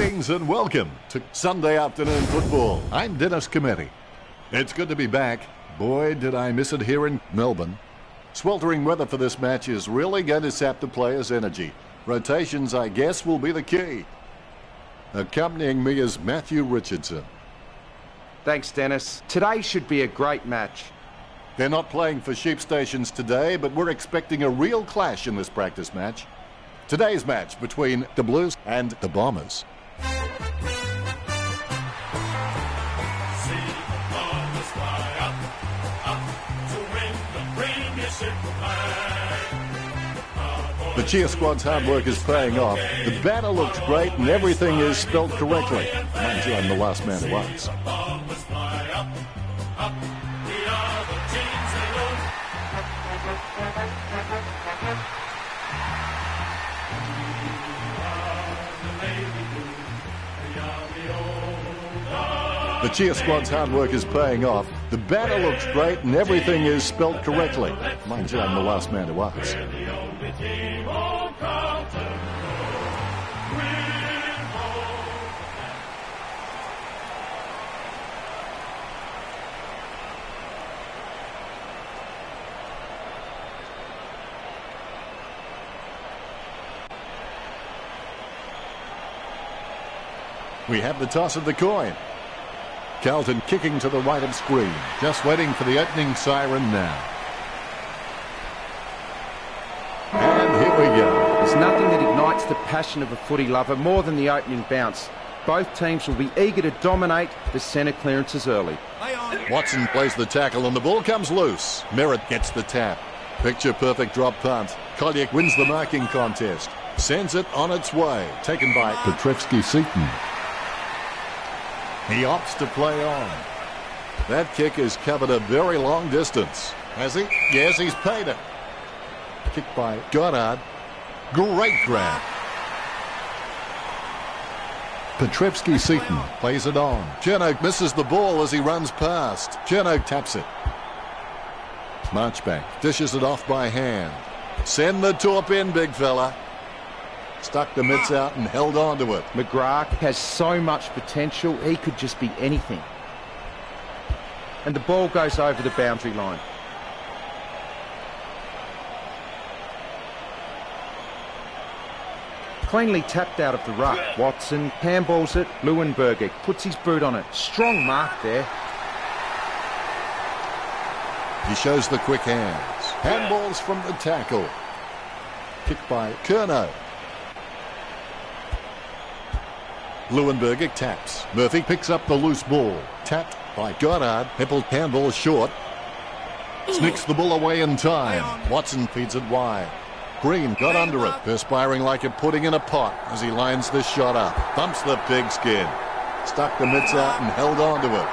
Greetings and welcome to Sunday afternoon football. I'm Dennis Cometti. It's good to be back. Boy, did I miss it here in Melbourne. Sweltering weather for this match is really going to sap the players' energy. Rotations, I guess, will be the key. Accompanying me is Matthew Richardson. Thanks, Dennis. Today should be a great match. They're not playing for sheep stations today, but we're expecting a real clash in this practice match. Today's match between the Blues and the Bombers. The cheer squad's hard work is paying off. The banner looks great and everything is spelled correctly. Mind you, I'm the last man who asks. The cheer squad's hard work is paying off. The banner looks great and everything is spelled correctly. Mind you, I'm the last man to ask. We have the toss of the coin. Carlton kicking to the right of screen. Just waiting for the opening siren now. And here we go. There's nothing that ignites the passion of a footy lover more than the opening bounce. Both teams will be eager to dominate the centre clearances early. Watson plays the tackle and the ball comes loose. Merritt gets the tap. Picture perfect drop punt. Collier wins the marking contest. Sends it on its way. Taken by Petrevsky-Seton. He opts to play on. That kick has covered a very long distance. Has he? Yes, he's paid it. Kick by Goddard. Great grab. Petrevsky-Seton plays it on. Chernow misses the ball as he runs past. Chernow taps it. Marchbank dishes it off by hand. Send the torp in, big fella. Stuck the mitts out and held on to it. McGrath has so much potential, he could just be anything. And the ball goes over the boundary line. Cleanly tapped out of the ruck. Watson handballs it. Leuenberger puts his boot on it. Strong mark there. He shows the quick hands. Handballs from the tackle. Kick by Curnow. Leuenberger taps. Murphy picks up the loose ball. Tapped by Goddard. Heppel handball short. Sneaks the ball away in time. Watson feeds it wide. Green got under it. Perspiring like a pudding in a pot as he lines this shot up. Bumps the pigskin. Stuck the mitts out and held on to it.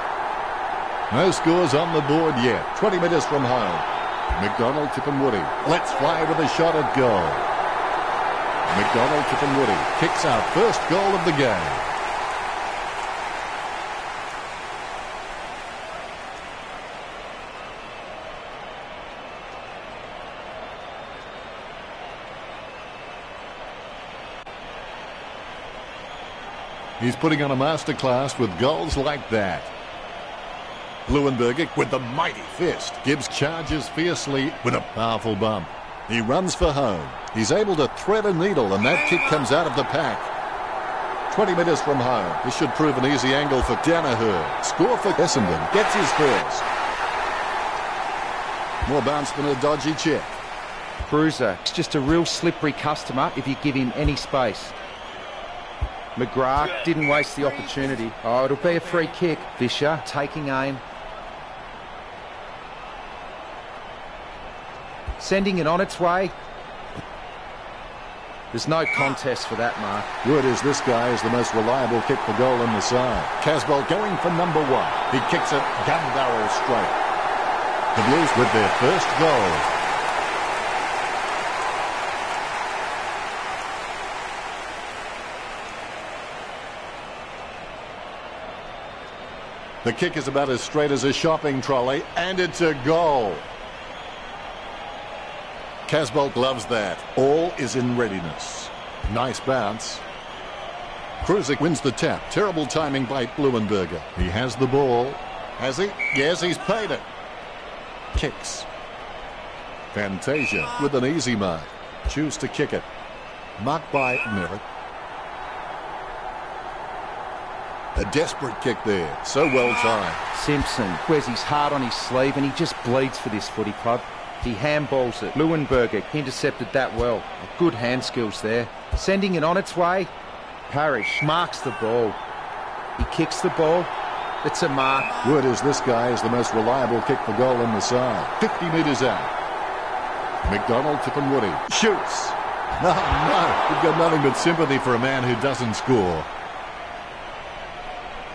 No scores on the board yet. 20 metres from home. McDonald, Tippenwoody. Let's fly with a shot at goal. McDonald, Tippenwoody kicks our first goal of the game. He's putting on a masterclass with goals like that. Leuenberger with the mighty fist. Gibbs charges fiercely with a powerful bump. He runs for home. He's able to thread a needle and that kick comes out of the pack. 20 metres from home. This should prove an easy angle for Danaher. Score for Essendon. Gets his first. More bounce than a dodgy check. Cruiser. It's just a real slippery customer if you give him any space. McGrath didn't waste the opportunity. Oh, it'll be a free kick. Fisher taking aim. Sending it on its way. There's no contest for that mark. Word is this guy is the most reliable kick for goal in the side. Casbolt going for number one. He kicks it gun barrel straight. The Blues with their first goal. The kick is about as straight as a shopping trolley, and it's a goal. Casbolt loves that. All is in readiness. Nice bounce. Krusek wins the tap. Terrible timing by Leuenberger. He has the ball. Has he? Yes, he's paid it. Kicks. Fantasia with an easy mark. Choose to kick it. Marked by Merritt. A desperate kick there. So well timed. Simpson wears his heart on his sleeve and he just bleeds for this footy club. He handballs it. Leuenberger intercepted that well. Good hand skills there. Sending it on its way. Parrish marks the ball. He kicks the ball. It's a mark. Word is this guy is the most reliable kick for goal in the side. 50 metres out. McDonald, Tippenwoody shoots. No, we've got nothing but sympathy for a man who doesn't score.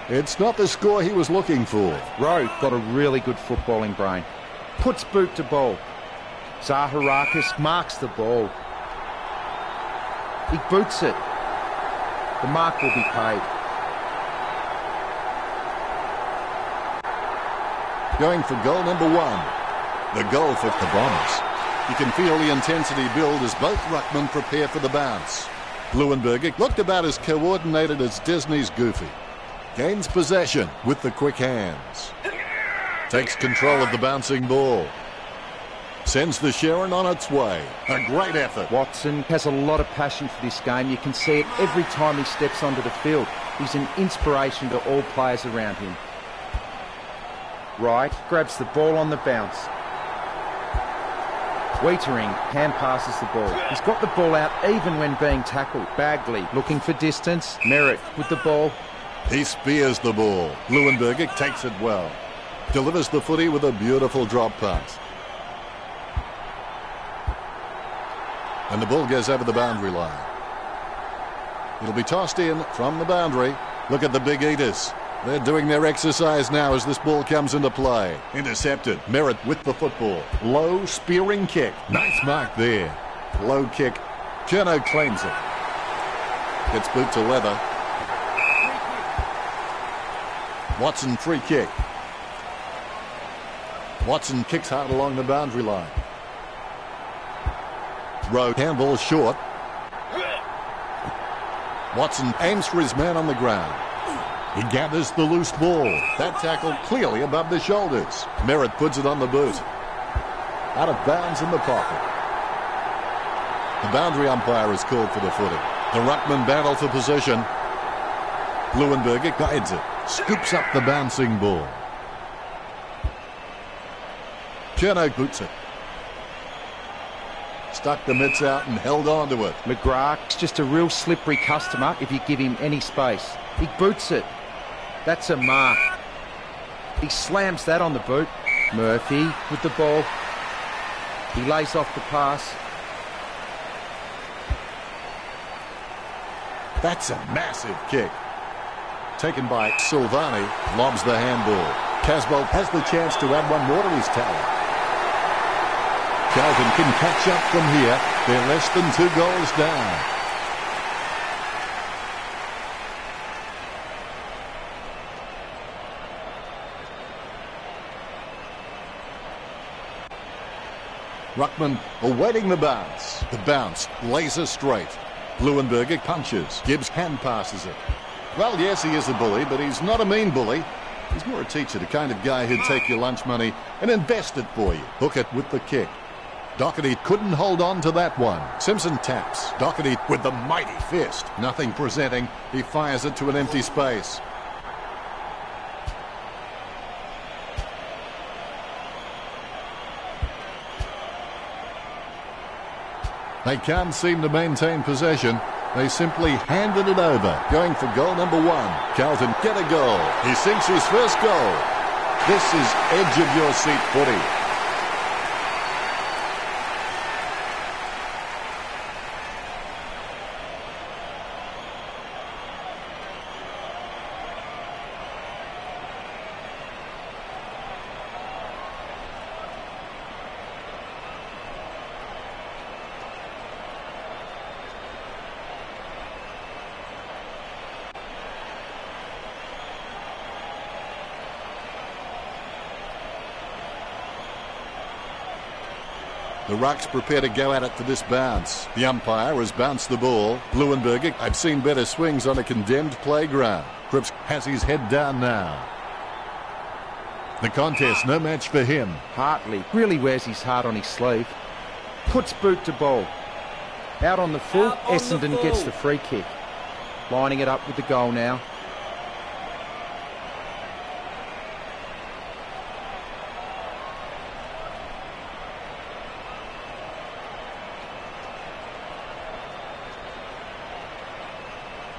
It's not the score he was looking for. Rowe got a really good footballing brain. Puts boot to ball. Zaharakis marks the ball. He boots it. The mark will be paid. Going for goal number 1. The goal for the Bombers. You can feel the intensity build as both ruckmen prepare for the bounce. Leuenberger looked about as coordinated as Disney's Goofy. Gains possession with the quick hands. Takes control of the bouncing ball. Sends the Sharon on its way. A great effort. Watson has a lot of passion for this game. You can see it every time he steps onto the field. He's an inspiration to all players around him. Wright grabs the ball on the bounce. Wiedering hand passes the ball. He's got the ball out even when being tackled. Bagley looking for distance. Merritt with the ball. He spears the ball. Leuenberger takes it well. Delivers the footy with a beautiful drop pass. And the ball goes over the boundary line. It'll be tossed in from the boundary. Look at the big eaters. They're doing their exercise now as this ball comes into play. Intercepted. Merritt with the football. Low spearing kick. Nice mark there. Low kick. Cherno claims it. Gets boot to leather. Watson free kick. Watson kicks hard along the boundary line. Rowe handball short. Watson aims for his man on the ground. He gathers the loose ball. That tackle clearly above the shoulders. Merritt puts it on the boot. Out of bounds in the pocket. The boundary umpire is called for the footy. The ruckman battle for position. Leuenberger guides it. Scoops up the bouncing ball. Cherno boots it. Stuck the mitts out and held on to it. McGrath's just a real slippery customer if you give him any space. He boots it. That's a mark. He slams that on the boot. Murphy with the ball. He lays off the pass. That's a massive kick. Taken by Silvani. Lobs the handball. Casbolt has the chance to add one more to his tally. Carlton can catch up from here. They're less than 2 goals down. Ruckman awaiting the bounce. The bounce, laser straight. Leuenberger punches. Gibbs hand passes it. Well, yes, he is a bully, but he's not a mean bully. He's more a teacher, the kind of guy who'd take your lunch money and invest it for you. Hook it with the kick. Doherty couldn't hold on to that one. Simpson taps. Doherty with the mighty fist. Nothing presenting. He fires it to an empty space. They can't seem to maintain possession. They simply handed it over. Going for goal number 1. Carlton get a goal. He sinks his first goal. This is edge of your seat footy. The Rucks prepare to go at it for this bounce. The umpire has bounced the ball. Leuenberger, I've seen better swings on a condemned playground. Cripps has his head down now. The contest, no match for him. Hartley really wears his heart on his sleeve. Puts boot to ball. Out on the full, Essendon gets the free kick. Lining it up with the goal now.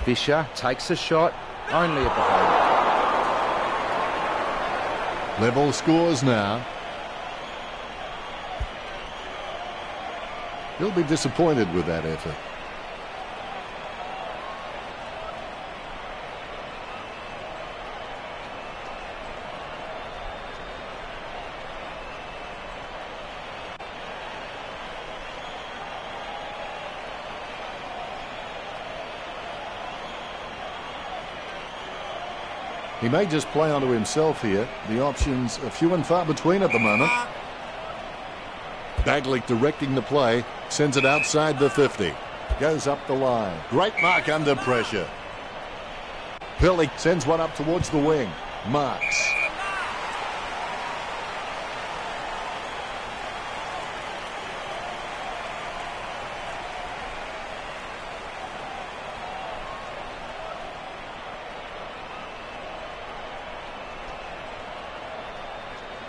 Fisher takes a shot, only a beholder. Level scores now. He'll be disappointed with that effort. He may just play onto himself here. The options are few and far between at the moment. Bagley directing the play, sends it outside the 50. Goes up the line. Great mark under pressure. Pilly sends one up towards the wing. Marks.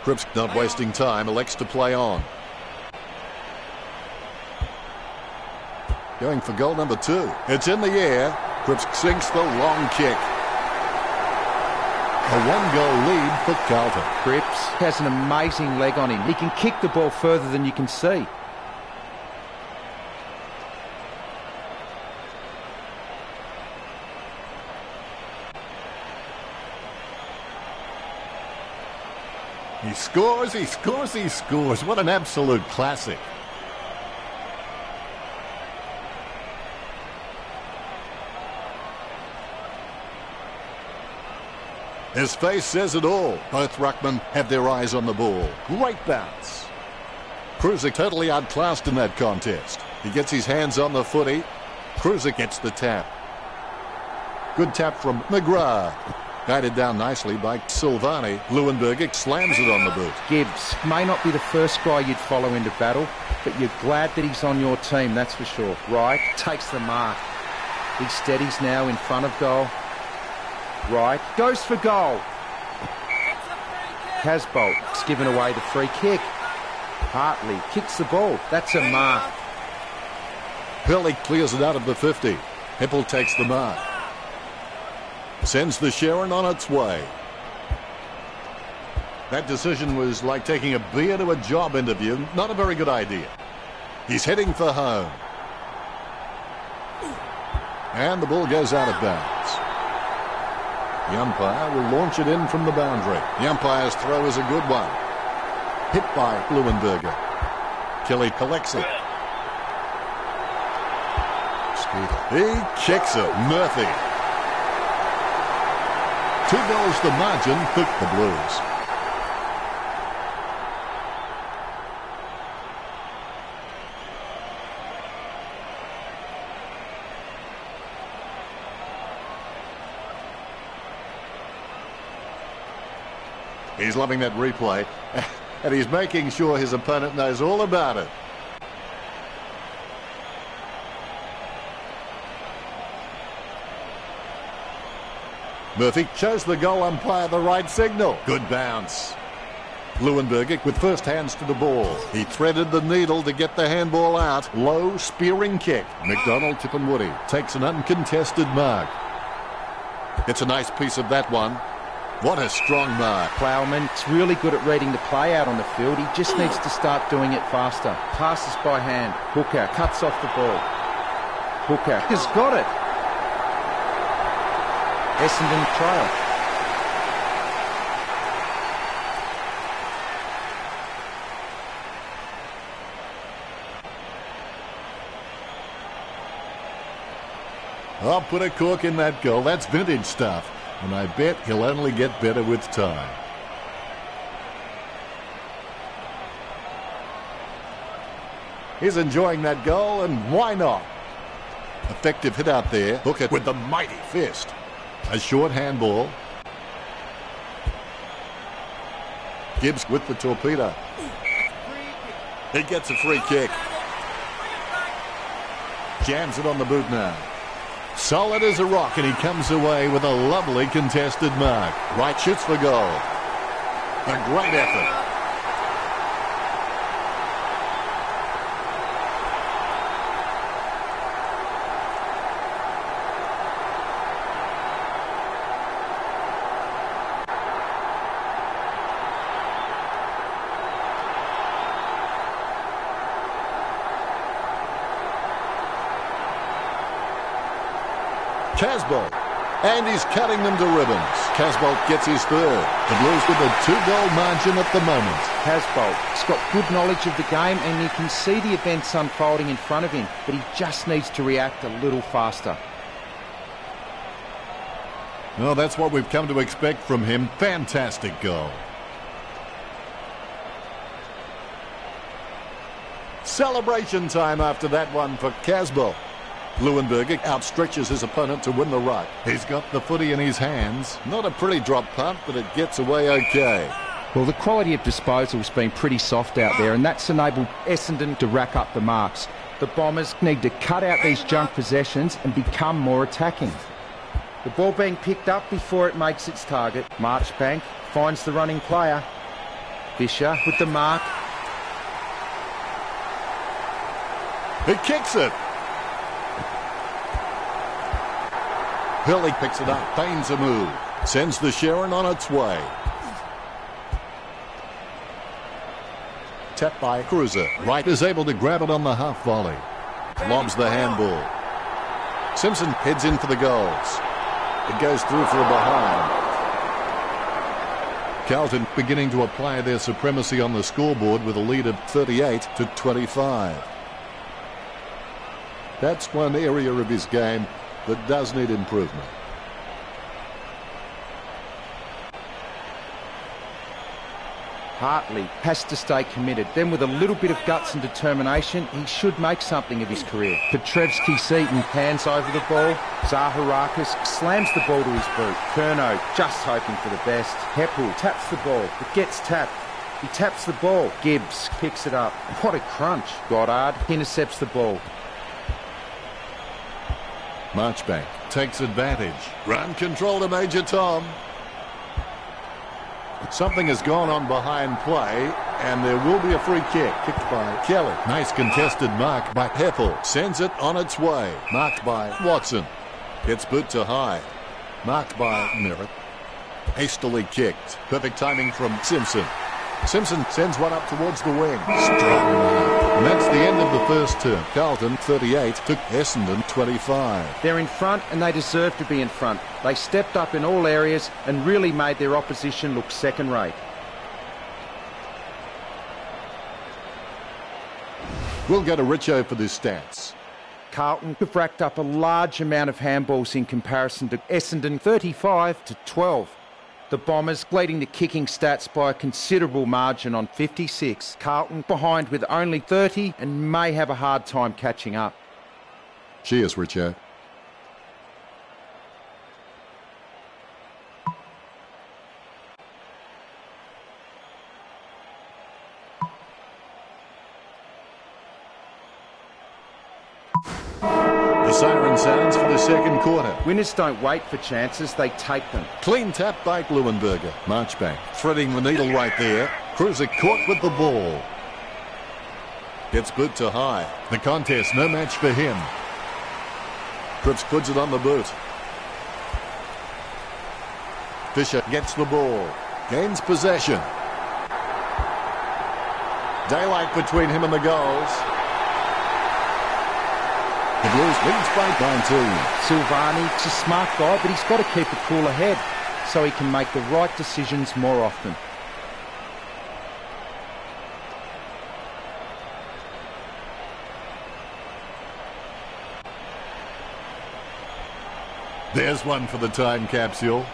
Cripps not wasting time, elects to play on. Going for goal number 2. It's in the air. Cripps sinks the long kick. A 1-goal lead for Carlton. Cripps has an amazing leg on him. He can kick the ball further than you can see. He scores, he scores, he scores. What an absolute classic. His face says it all. Both ruckmen have their eyes on the ball. Great bounce. Cruiser totally outclassed in that contest. He gets his hands on the footy. Cruiser gets the tap. Good tap from McGrath. Guided down nicely by Silvani. Leuenberger slams it on the boot. Gibbs may not be the first guy you'd follow into battle, but you're glad that he's on your team, that's for sure. Wright takes the mark. He steadies now in front of goal. Wright goes for goal. Casbolt's given away the free kick. Hartley kicks the ball. That's a mark. Pilly clears it out of the 50. Hipple takes the mark. Sends the Sharon on its way. That decision was like taking a beer to a job interview. Not a very good idea. He's heading for home. And the ball goes out of bounds. The umpire will launch it in from the boundary. The umpire's throw is a good one. Hit by Leuenberger. Kelly collects it. He kicks it. Murphy. 2 goals the margin for the Blues. He's loving that replay, and he's making sure his opponent knows all about it. Murphy shows the goal umpire the right signal. Good bounce. Leuenberger with first hands to the ball. He threaded the needle to get the handball out. Low spearing kick. McDonald, Tippenwoody takes an uncontested mark. It's a nice piece of that one. What a strong mark. Plowman's really good at reading the play out on the field. He just needs to start doing it faster. Passes by hand. Hooker cuts off the ball. Hooker has got it. Essendon trail. I'll put a cork in that goal. That's vintage stuff. And I bet he'll only get better with time. He's enjoying that goal, and why not? Effective hit out there. Hook it with the mighty fist. A short handball. Gibbs with the torpedo. He gets a free kick. Jams it on the boot now. Solid as a rock, and he comes away with a lovely contested mark. Wright shoots for goal. A great effort. Casbolt, and he's cutting them to ribbons. Casbolt gets his third. The Blues with a 2-goal margin at the moment. Casbolt's got good knowledge of the game, and you can see the events unfolding in front of him, but he just needs to react a little faster. Well, that's what we've come to expect from him. Fantastic goal. Celebration time after that one for Casbolt. Leuenberger outstretches his opponent to win the ruck. He's got the footy in his hands. Not a pretty drop punt, but it gets away okay. Well, the quality of disposal's been pretty soft out there, and that's enabled Essendon to rack up the marks. The Bombers need to cut out these junk possessions and become more attacking. The ball being picked up before it makes its target. Marchbank finds the running player. Fisher with the mark. He kicks it. Hurley picks it up, feigns a move, sends the Sharon on its way. Tapped by Cruiser. Wright is able to grab it on the half volley. Lobs the handball. Simpson heads in for the goals. It goes through for a behind. Carlton beginning to apply their supremacy on the scoreboard with a lead of 38-25. That's one area of his game that does need improvement. Hartley has to stay committed. Then with a little bit of guts and determination, he should make something of his career. Petrevski-Seaton hands over the ball. Zaharakis slams the ball to his boot. Curnow just hoping for the best. Heppel taps the ball. It gets tapped. He taps the ball. Gibbs picks it up. What a crunch. Goddard intercepts the ball. Marchbank takes advantage. Run control to Major Tom. Something has gone on behind play, and there will be a free kick. Kicked by Kelly. Nice contested mark by Heppel. Sends it on its way. Marked by Watson. Gets boot to high. Marked by Merritt. Hastily kicked. Perfect timing from Simpson. Simpson sends one up towards the wing. Strong mark. And that's the end of the first term. Carlton 38 took Essendon 25. They're in front, and they deserve to be in front. They stepped up in all areas and really made their opposition look second-rate. We'll go to Richo for the stats. Carlton have racked up a large amount of handballs in comparison to Essendon, 35-12. The Bombers leading the kicking stats by a considerable margin on 56. Carlton behind with only 30 and may have a hard time catching up. Cheers, Richo. The siren sounds for the second quarter. Winners don't wait for chances, they take them. Clean tap by Leuenberger. Marchbank threading the needle right there. Cruiser caught with the ball. Gets boot to high. The contest, no match for him. Cripps puts it on the boot. Fisher gets the ball. Gains possession. Daylight between him and the goals. The Blues leads by 19. Silvani's a smart guy, but he's got to keep a cooler head so he can make the right decisions more often. There's one for the time capsule.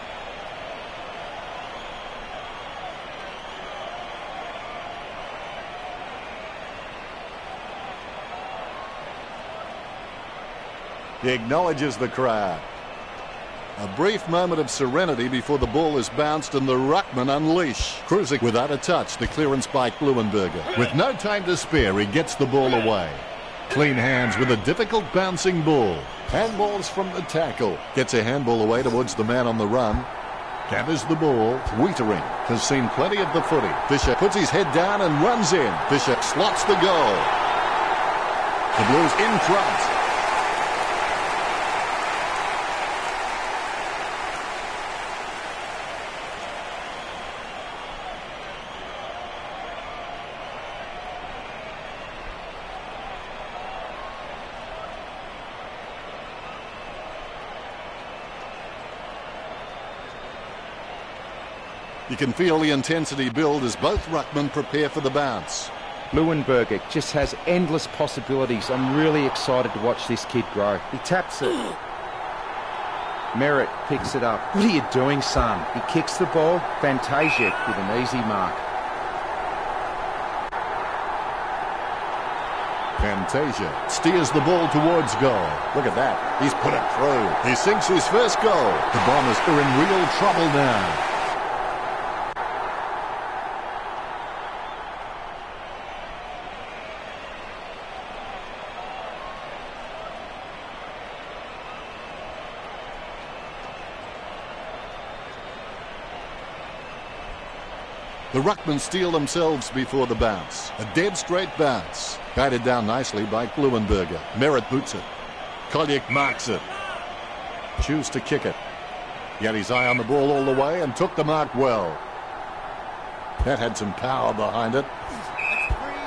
He acknowledges the crowd. A brief moment of serenity before the ball is bounced and the ruckman unleash. Krusek without a touch. The clearance by Leuenberger. With no time to spare, he gets the ball away. Clean hands with a difficult bouncing ball. Handballs from the tackle. Gets a handball away towards the man on the run. Gathers the ball. Wiedering has seen plenty of the footy. Fisher puts his head down and runs in. Fisher slots the goal. The Blues in front. You can feel the intensity build as both ruckmen prepare for the bounce. Leuenberger just has endless possibilities. I'm really excited to watch this kid grow. He taps it. Merritt picks it up. What are you doing, son? He kicks the ball. Fantasia with an easy mark. Fantasia steers the ball towards goal. Look at that. He's put it through. He sinks his first goal. The Bombers are in real trouble now. The ruckmen steel themselves before the bounce. A dead straight bounce. Guided down nicely by Leuenberger. Merritt boots it. Kolyak marks it. Choose to kick it. He had his eye on the ball all the way and took the mark well. That had some power behind it.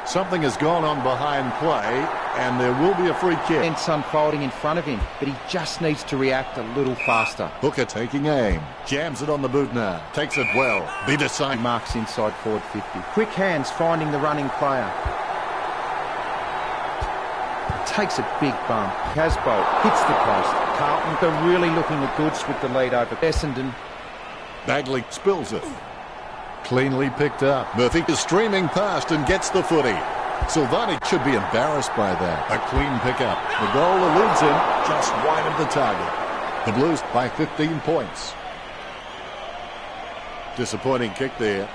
Something has gone on behind play, and there will be a free kick. It's unfolding in front of him, but he just needs to react a little faster. Hooker taking aim. Jams it on the boot now. Takes it well. Biedersheim marks inside forward 50. Quick hands finding the running player. Takes a big bump. Casbolt hits the post. Carlton, they're really looking at goods with the lead over Essendon. Bagley spills it. Cleanly picked up. Murphy is streaming past and gets the footy. Silvani should be embarrassed by that. A clean pickup. The goal eludes him just wide of the target. The Blues by 15 points. Disappointing kick there.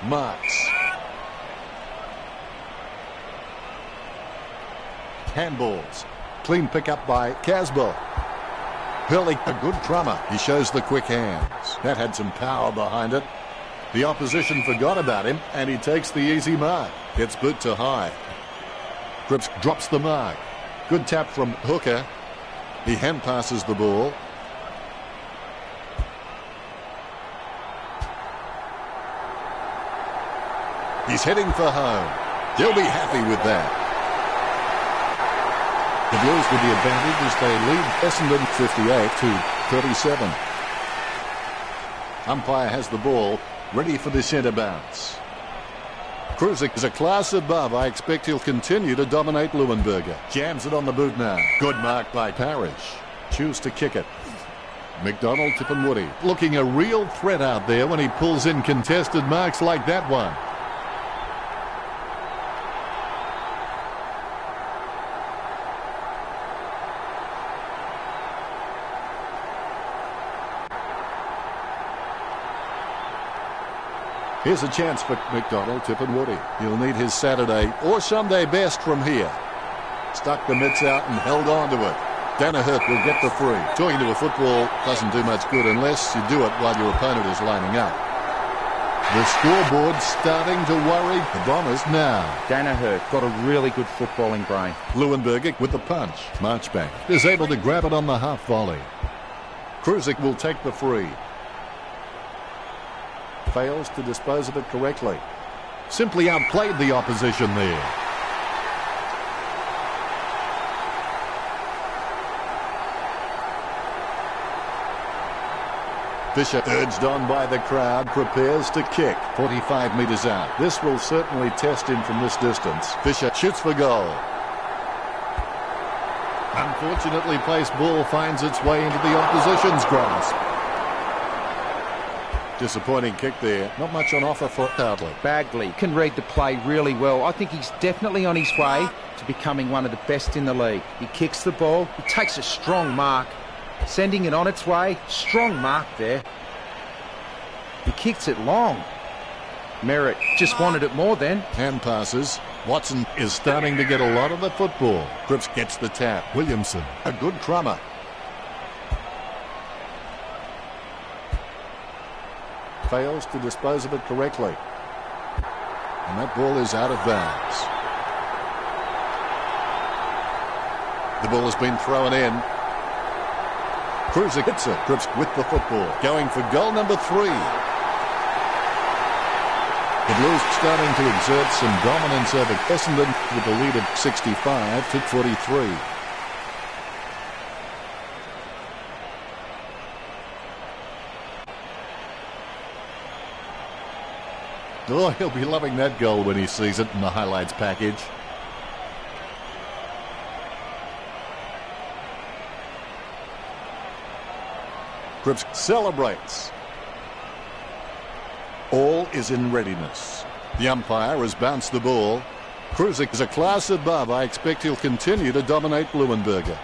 Marks. Handballs. Clean pickup by Casbolt. Hurley, a good crummer. He shows the quick hands. That had some power behind it. The opposition forgot about him, and he takes the easy mark. Gets boot to high. Cripps drops the mark. Good tap from Hooker. He hand passes the ball. He's heading for home. He'll be happy with that. The Blues with the advantage as they lead Essendon 58-37. Umpire has the ball, ready for the centre bounce. Krusek is a class above. I expect he'll continue to dominate Leuenberger. Jams it on the boot now. Good mark by Parrish. Choose to kick it. McDonald, Tippenwoody. Looking a real threat out there when he pulls in contested marks like that one. Here's a chance for McDonald, Tippenwoody. He'll need his Saturday or Sunday best from here. Stuck the mitts out and held on to it. Danaher will get the free. Talking to a football doesn't do much good unless you do it while your opponent is lining up. The scoreboard's starting to worry the Bombers now. Danaher got a really good footballing brain. Leuenberger with the punch. Marchbank is able to grab it on the half volley. Krusek will take the free. Fails to dispose of it correctly. Simply outplayed the opposition there. Fisher, urged on by the crowd, prepares to kick 45 metres out. This will certainly test him from this distance. Fisher shoots for goal. Unfortunately placed ball finds its way into the opposition's grasp. Disappointing kick there. Not much on offer for Carlton. Bagley can read the play really well. I think he's definitely on his way to becoming one of the best in the league. He kicks the ball. He takes a strong mark, sending it on its way. Strong mark there. He kicks it long. Merritt just wanted it more then. Hand passes. Watson is starting to get a lot of the football. Cripps gets the tap. Williamson, a good crummer. Fails to dispose of it correctly. And that ball is out of bounds. The ball has been thrown in. Cruiser hits it. Cripps with the football. Going for goal number 3. The Blues starting to exert some dominance over Essendon with a lead of 65-43. Oh, he'll be loving that goal when he sees it in the highlights package. Cripps celebrates. All is in readiness. The umpire has bounced the ball. Cruiser is a class above. I expect he'll continue to dominate Leuenberger.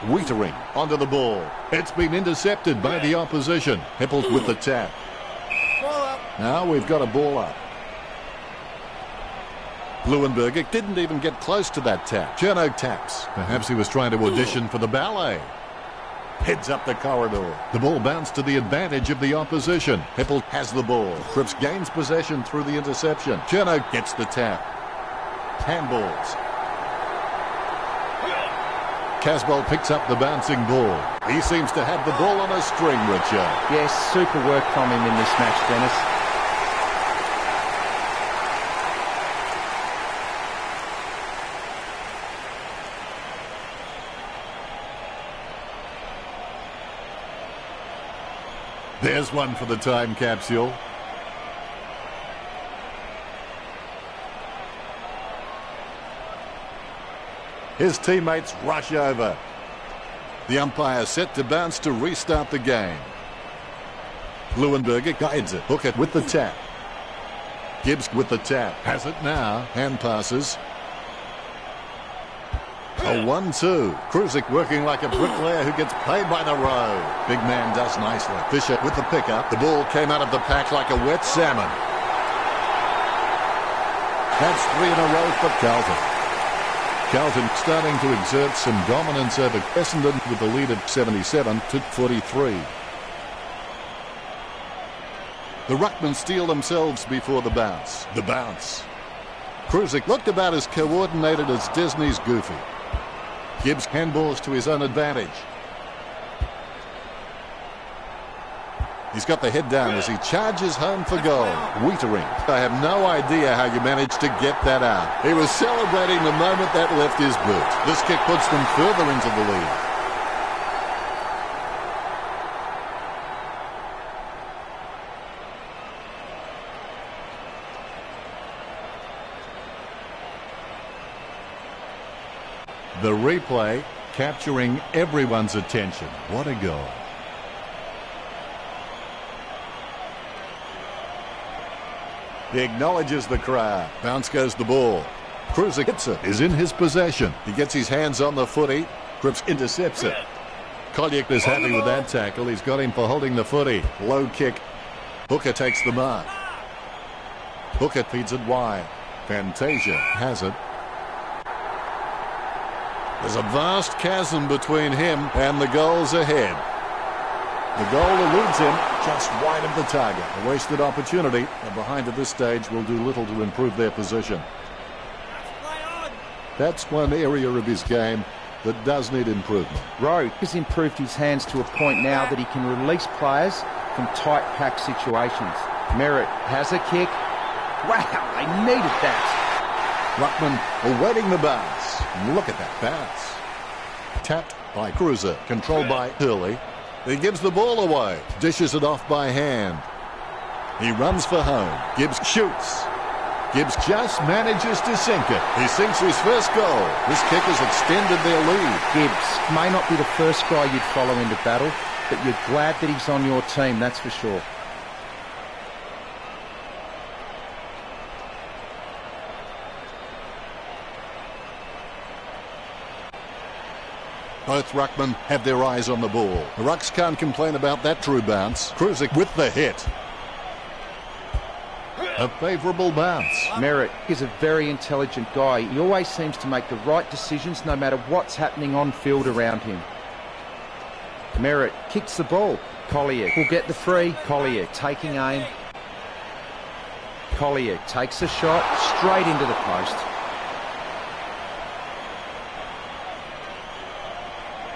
Wiedering onto the ball. It's been intercepted by the opposition. Heppel with the tap. Now we've got a ball up. Leuenberger didn't even get close to that tap. Journo taps. Perhaps he was trying to audition for the ballet. Heads up the corridor. The ball bounced to the advantage of the opposition. Heppel has the ball. Cripps gains possession through the interception. Journo gets the tap. Handballs. Casbolt picks up the bouncing ball. He seems to have the ball on a string, Richard. Yes, super work from him in this match, Dennis. There's one for the time capsule. His teammates rush over. The umpire set to bounce to restart the game. Leuenberger guides it. Hooker with the tap. Gibbs with the tap. Has it now. Hand passes. A 1-2. Cruiser working like a bricklayer who gets paid by the row. Big man does nicely. Fisher with the pickup. The ball came out of the pack like a wet salmon. That's 3 in a row for Carlton. Carlton starting to exert some dominance over Essendon with a lead of 77-43. The Ruckmen steal themselves before the bounce. The bounce. Cruiser looked about as coordinated as Disney's Goofy. Gibbs handballs to his own advantage. He's got the head down as he charges home for goal. Wiedering. I have no idea how you managed to get that out. He was celebrating the moment that left his boot. This kick puts them further into the lead. The replay capturing everyone's attention. What a goal. He acknowledges the crowd. Bounce goes the ball. Cruiser hits it. Is in his possession. He gets his hands on the footy. Cripps intercepts it. Collier is happy with that tackle. He's got him for holding the footy. Low kick. Hooker takes the mark. Hooker feeds it wide. Fantasia has it. There's a vast chasm between him and the goals ahead. The goal eludes him just wide of the target. A wasted opportunity. And behind at this stage will do little to improve their position. That's one area of his game that does need improvement. Rowe has improved his hands to a point now that he can release players from tight pack situations. Merritt has a kick. Wow, they needed that. Ruckman awaiting the bounce. Look at that bounce. Tapped by Cruiser. Controlled by Hurley. He gives the ball away. Dishes it off by hand. He runs for home. Gibbs shoots. Gibbs just manages to sink it. He sinks his first goal. This kick has extended their lead. Gibbs may not be the first guy you'd follow into battle, but you're glad that he's on your team, that's for sure. Both ruckmen have their eyes on the ball. The Rucks can't complain about that true bounce. Cruiser with the hit. A favourable bounce. Merritt is a very intelligent guy. He always seems to make the right decisions no matter what's happening on field around him. Merritt kicks the ball. Collier will get the free. Collier taking aim. Collier takes a shot straight into the post.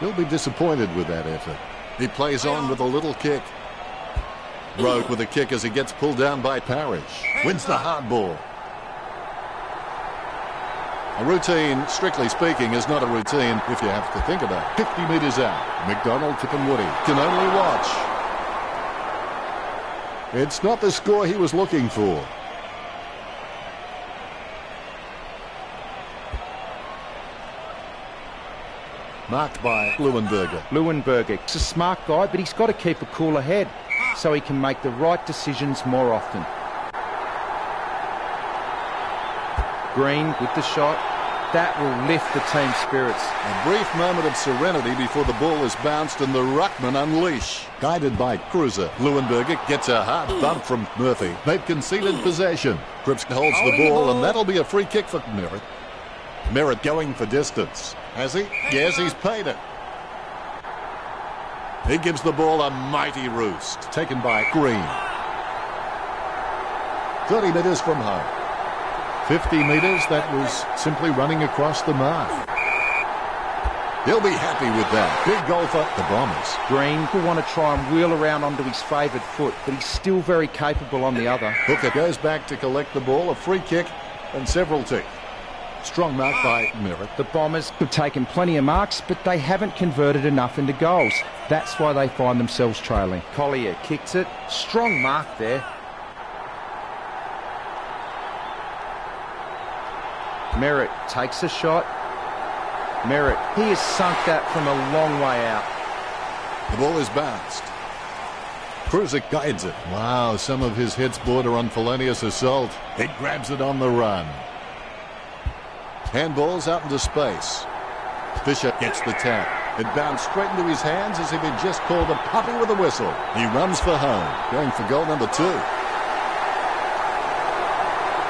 He'll be disappointed with that effort. He plays on with a little kick. Rowe with a kick as he gets pulled down by Parrish. Wins the hard ball. A routine, strictly speaking, is not a routine if you have to think about it. 50 metres out. McDonald, Tip and Woody can only watch. It's not the score he was looking for. Marked by Leuenberger. Leuenberger is a smart guy, but he's got to keep a cooler head so he can make the right decisions more often. Green with the shot. That will lift the team's spirits. A brief moment of serenity before the ball is bounced and the ruckman unleash. Guided by Cruiser, Leuenberger gets a hard bump from Murphy. They've conceded possession. Cripps holds the ball and that'll be a free kick for Merritt. Merritt going for distance. Has he? Yes, he's paid it. He gives the ball a mighty roost. Taken by Green. 30 metres from home. 50 metres, that was simply running across the mark. He'll be happy with that. Big goal for the Bombers. Green will want to try and wheel around onto his favoured foot, but he's still very capable on the other. Hooker goes back to collect the ball, a free kick and several tick. Strong mark by Merritt. The Bombers have taken plenty of marks, but they haven't converted enough into goals. That's why they find themselves trailing. Collier kicks it. Strong mark there. Merritt takes a shot. Merritt, he has sunk that from a long way out. The ball is bounced. Cruiser guides it. Wow, some of his hits border on felonious assault. He grabs it on the run. Handballs out into space. Fisher gets the tap. It bounced straight into his hands as if he'd just called a puppy with a whistle. He runs for home, going for goal number 2.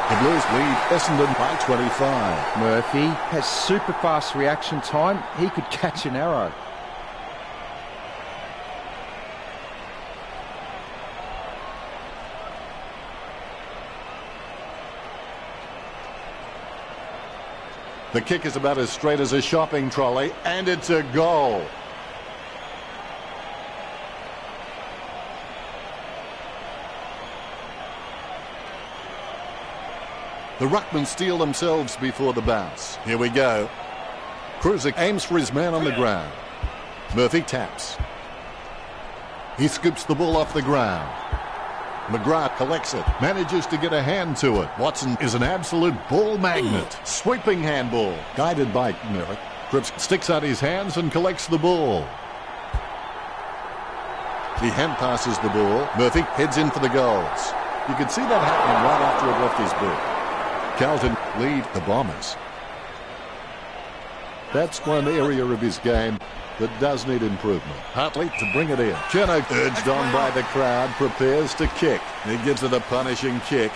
The Blues lead Essendon by 25. Murphy has super fast reaction time. He could catch an arrow. The kick is about as straight as a shopping trolley, and it's a goal. The ruckmen steal themselves before the bounce. Here we go. Cruiser aims for his man on the ground. Murphy taps. He scoops the ball off the ground. McGrath collects it, manages to get a hand to it. Watson is an absolute ball magnet. Sweeping handball, guided by Merritt. Cripps sticks out his hands and collects the ball. He hand passes the ball. Murphy heads in for the goals. You could see that happening right after it left his boot. Carlton lead the Bombers. That's one area of his game that does need improvement. Hartley to bring it in. Cherno, urged on by the crowd, prepares to kick. He gives it a punishing kick.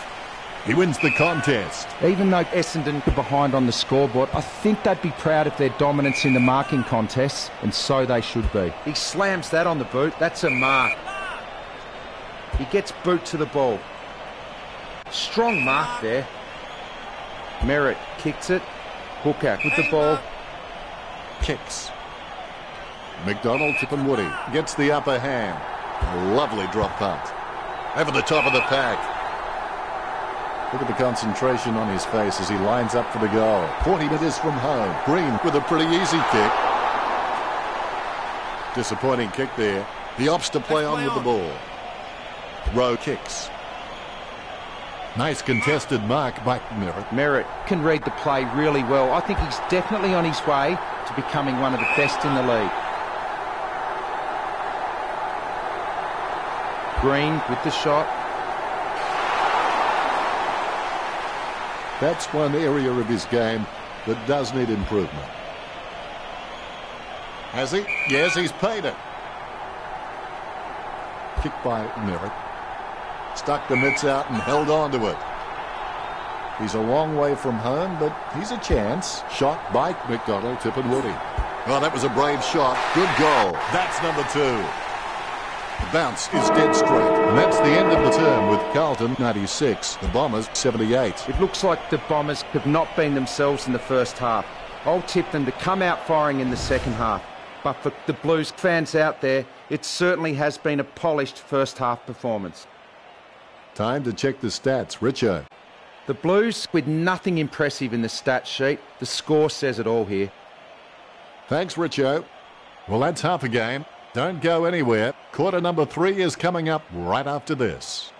He wins the contest. Even though Essendon are behind on the scoreboard, I think they'd be proud of their dominance in the marking contests, and so they should be. He slams that on the boot. That's a mark. He gets boot to the ball. Strong mark there. Merritt kicks it. Hooker with the ball. Kicks. McDonald, Tip and Woody gets the upper hand. A lovely drop punt. Over the top of the pack. Look at the concentration on his face as he lines up for the goal. 40 metres from home. Green with a pretty easy kick. Disappointing kick there. He opts to play on with the ball. Rowe kicks. Nice contested mark by Merritt. Merritt can read the play really well. I think he's definitely on his way to becoming one of the best in the league. Green with the shot. That's one area of his game that does need improvement. Has he? Yes, he's paid it. Kicked by Merritt. Stuck the mitts out and held on to it. He's a long way from home, but he's a chance. Shot by McDonald, Tip and Woody. Oh, that was a brave shot. Good goal. That's number 2. The bounce is dead straight. And that's the end of the term with Carlton 96, the Bombers 78. It looks like the Bombers have not been themselves in the first half. I'll tip them to come out firing in the second half. But for the Blues fans out there, it certainly has been a polished first half performance. Time to check the stats. Richo. The Blues with nothing impressive in the stat sheet. The score says it all here. Thanks, Richo. Well, that's half a game. Don't go anywhere. Quarter number 3 is coming up right after this.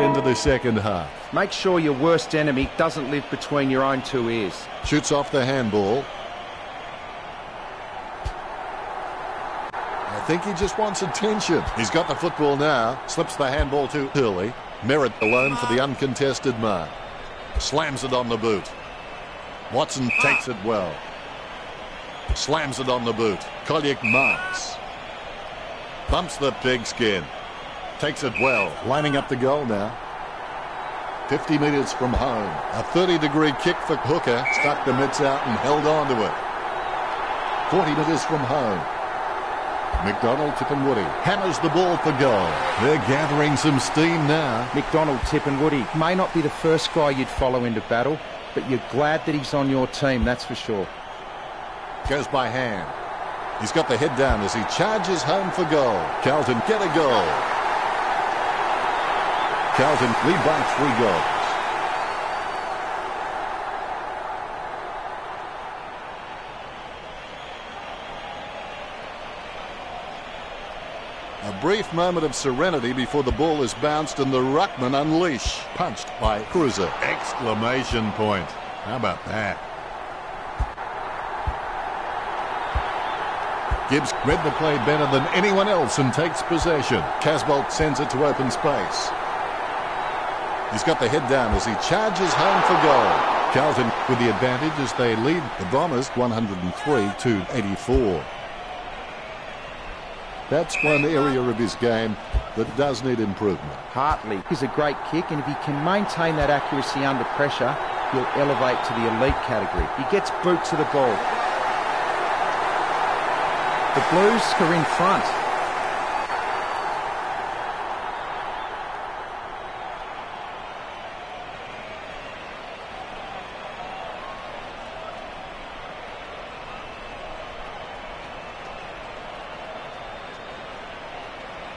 into the second half. Make sure your worst enemy doesn't live between your own two ears. Shoots off the handball. I think he just wants attention. He's got the football now. Slips the handball too early. Merritt alone for the uncontested mark. Slams it on the boot. Watson takes it well. Slams it on the boot. Collier marks. Bumps the pigskin. Takes it well. Lining up the goal now. 50 metres from home. A 30-degree kick for Hooker. Stuck the mitts out and held on to it. 40 metres from home. McDonald, Tippenwoody hammers the ball for goal. They're gathering some steam now. McDonald, Tippenwoody may not be the first guy you'd follow into battle, but you're glad that he's on your team, that's for sure. Goes by hand. He's got the head down as he charges home for goal. Carlton get a goal. Carlton lead by 3 goals. A brief moment of serenity before the ball is bounced and the ruckman unleash. Punched by Cruiser. Exclamation point. How about that? Gibbs read the play better than anyone else and takes possession. Casbolt sends it to open space. He's got the head down as he charges home for goal. Carlton with the advantage as they lead the Bombers 103-84. That's one area of his game that does need improvement. Hartley is a great kick, and if he can maintain that accuracy under pressure, he'll elevate to the elite category. He gets boot to the ball. The Blues are in front.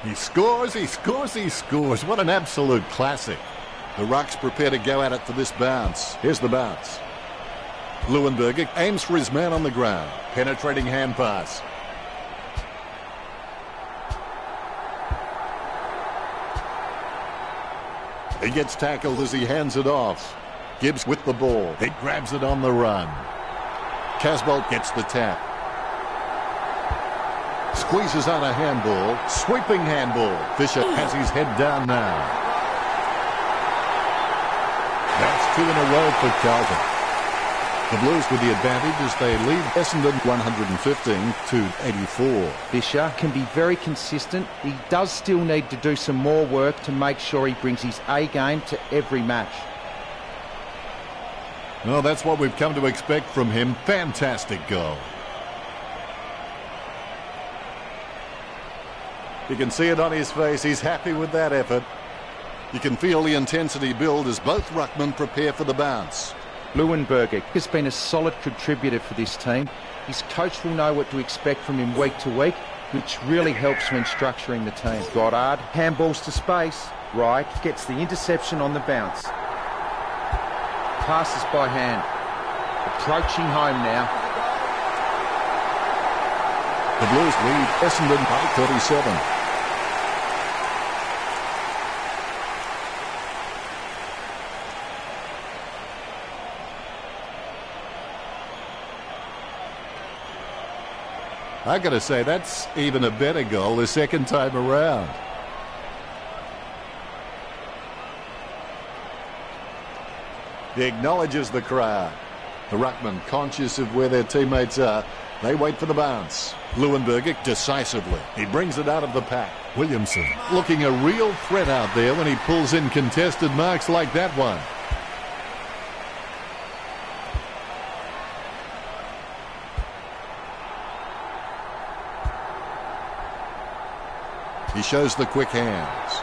He scores, he scores, he scores. What an absolute classic. The Rucks prepare to go at it for this bounce. Here's the bounce. Leuenberger aims for his man on the ground. Penetrating hand pass. He gets tackled as he hands it off. Gibbs with the ball. He grabs it on the run. Casbolt gets the tap. Squeezes out a handball. Sweeping handball. Fisher has his head down now. That's 2 in a row for Carlton. The Blues with the advantage as they lead Essendon 115-84. Fisher can be very consistent. He does still need to do some more work to make sure he brings his A game to every match. Well, that's what we've come to expect from him. Fantastic goal. You can see it on his face. He's happy with that effort. You can feel the intensity build as both ruckmen prepare for the bounce. Leuenberger has been a solid contributor for this team. His coach will know what to expect from him week to week, which really helps when structuring the team. Goddard handballs to space. Wright gets the interception on the bounce. Passes by hand. Approaching home now. The Blues lead Essendon by 37. I got to say, that's even a better goal the second time around. He acknowledges the crowd. The ruckman, conscious of where their teammates are, they wait for the bounce. Leuenberger decisively. He brings it out of the pack. Williamson looking a real threat out there when he pulls in contested marks like that one. He shows the quick hands.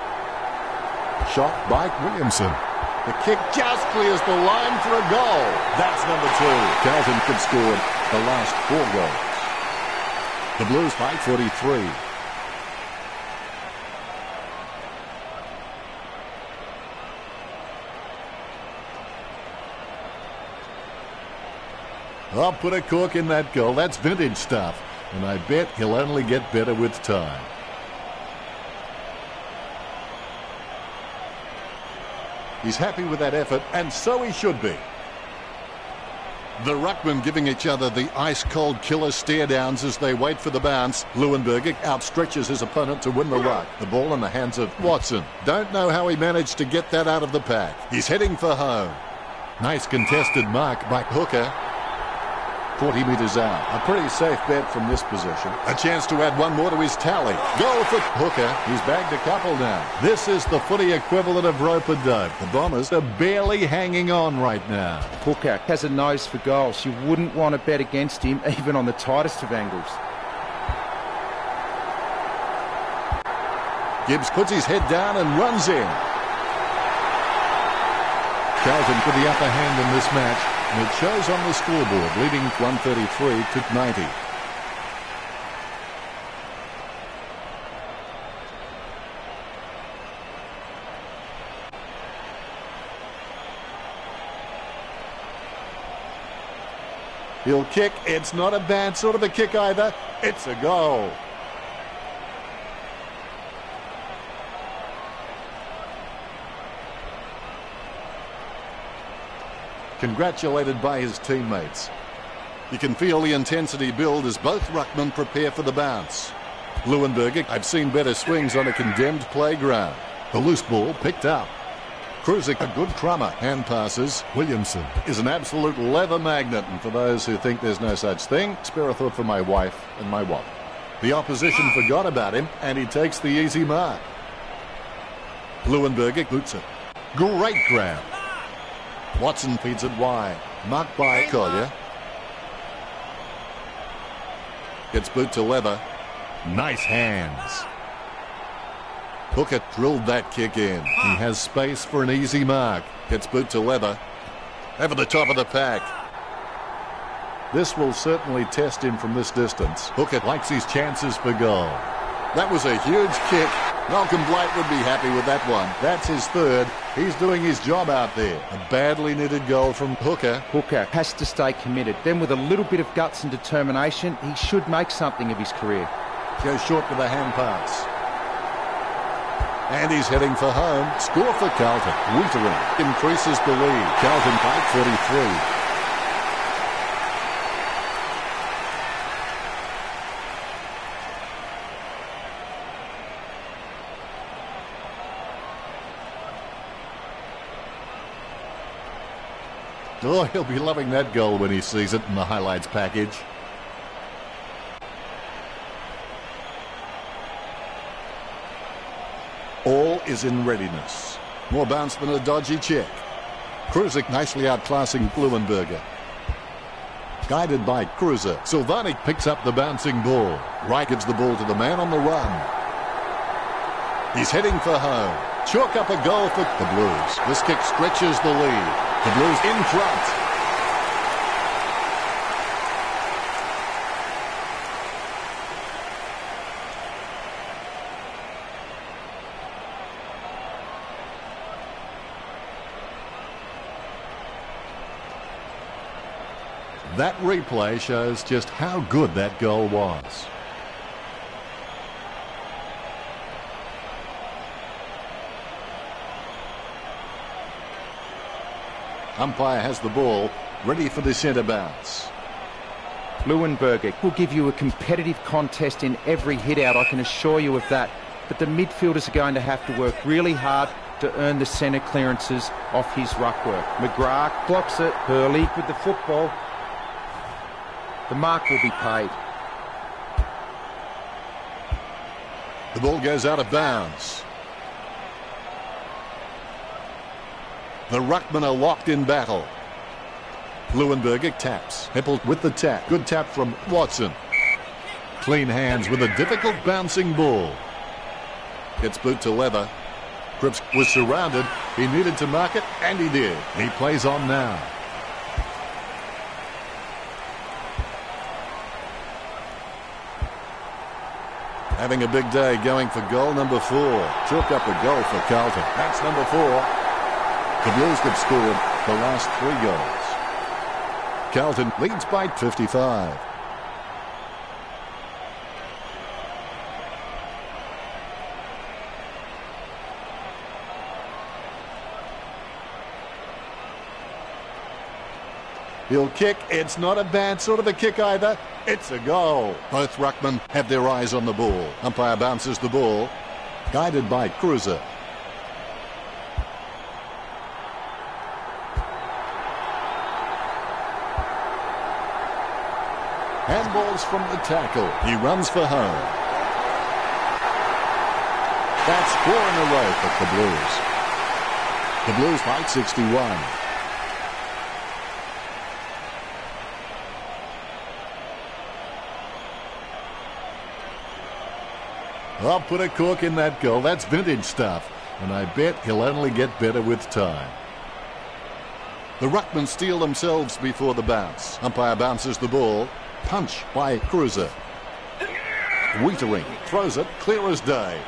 Shot by Williamson. The kick just clears the line for a goal. That's number 2. Carlton could score the last 4 goals. The Blues by 43. I'll put a cork in that goal. That's vintage stuff. And I bet he'll only get better with time. He's happy with that effort, and so he should be. The ruckmen giving each other the ice-cold killer stare-downs as they wait for the bounce. Leuenberger outstretches his opponent to win the ruck. The ball in the hands of Watson. Don't know how he managed to get that out of the pack. He's heading for home. Nice contested mark by Hooker. 40 metres out. A pretty safe bet from this position. A chance to add one more to his tally. Goal for Hooker. He's bagged a couple now. This is the footy equivalent of rope-a-dope. The Bombers are barely hanging on right now. Hooker has a nose for goals. You wouldn't want to bet against him, even on the tightest of angles. Gibbs puts his head down and runs in. Carlton with the upper hand in this match, and it shows on the scoreboard, leading 133 to 90. He'll kick. It's not a bad sort of a kick either. It's a goal. Congratulated by his teammates. You can feel the intensity build as both ruckmen prepare for the bounce. Leuenberger, I've seen better swings on a condemned playground. The loose ball picked up. Kruzek, a good crummer. Hand passes. Williamson is an absolute leather magnet, and for those who think there's no such thing, spare a thought for my wife and my wallet. The opposition forgot about him, and he takes the easy mark. Leuenberger boots it. Great grab. Watson feeds it wide. Marked by Collier. Gets boot to leather. Nice hands. Hooker drilled that kick in. He has space for an easy mark. Gets boot to leather. Over the top of the pack. This will certainly test him from this distance. Hooker likes his chances for goal. That was a huge kick. Malcolm Blight would be happy with that one. That's his third. He's doing his job out there. A badly knitted goal from Hooker. Hooker has to stay committed. Then with a little bit of guts and determination, he should make something of his career. Goes short with a hand pass. And he's heading for home. Score for Carlton. Wintering increases the lead. Carlton by 43. Oh, he'll be loving that goal when he sees it in the highlights package. All is in readiness. More bounce than a dodgy check. Kruzek nicely outclassing Leuenberger. Guided by Cruiser. Silvanic picks up the bouncing ball. Wright gives the ball to the man on the run. He's heading for home. Chalk up a goal for the Blues. This kick stretches the lead. The Blues in front. That replay shows just how good that goal was. Umpire has the ball, ready for the centre bounce. Leuenberger will give you a competitive contest in every hit-out, I can assure you of that. But the midfielders are going to have to work really hard to earn the centre clearances off his ruck work. McGrath blocks it. Hurley with the football. The mark will be paid. The ball goes out of bounds. The ruckmen are locked in battle. Leuenberger taps. Heppel with the tap. Good tap from Watson. Clean hands with a difficult bouncing ball. Gets boot to leather. Cripps was surrounded. He needed to mark it, and he did. He plays on now. Having a big day, going for goal number 4. Chalk up a goal for Carlton. That's number 4. The Blues have scored the last 3 goals. Carlton leads by 55. He'll kick. It's not a bad sort of a kick either. It's a goal. Both ruckmen have their eyes on the ball. Umpire bounces the ball, guided by Cruiser. Handballs from the tackle. He runs for home. That's 4 in a row for the Blues. The Blues by 61. I'll put a cork in that goal. That's vintage stuff. And I bet he'll only get better with time. The ruckmen steel themselves before the bounce. Umpire bounces the ball. Punch by Cruiser. Wiedering throws it clear as day.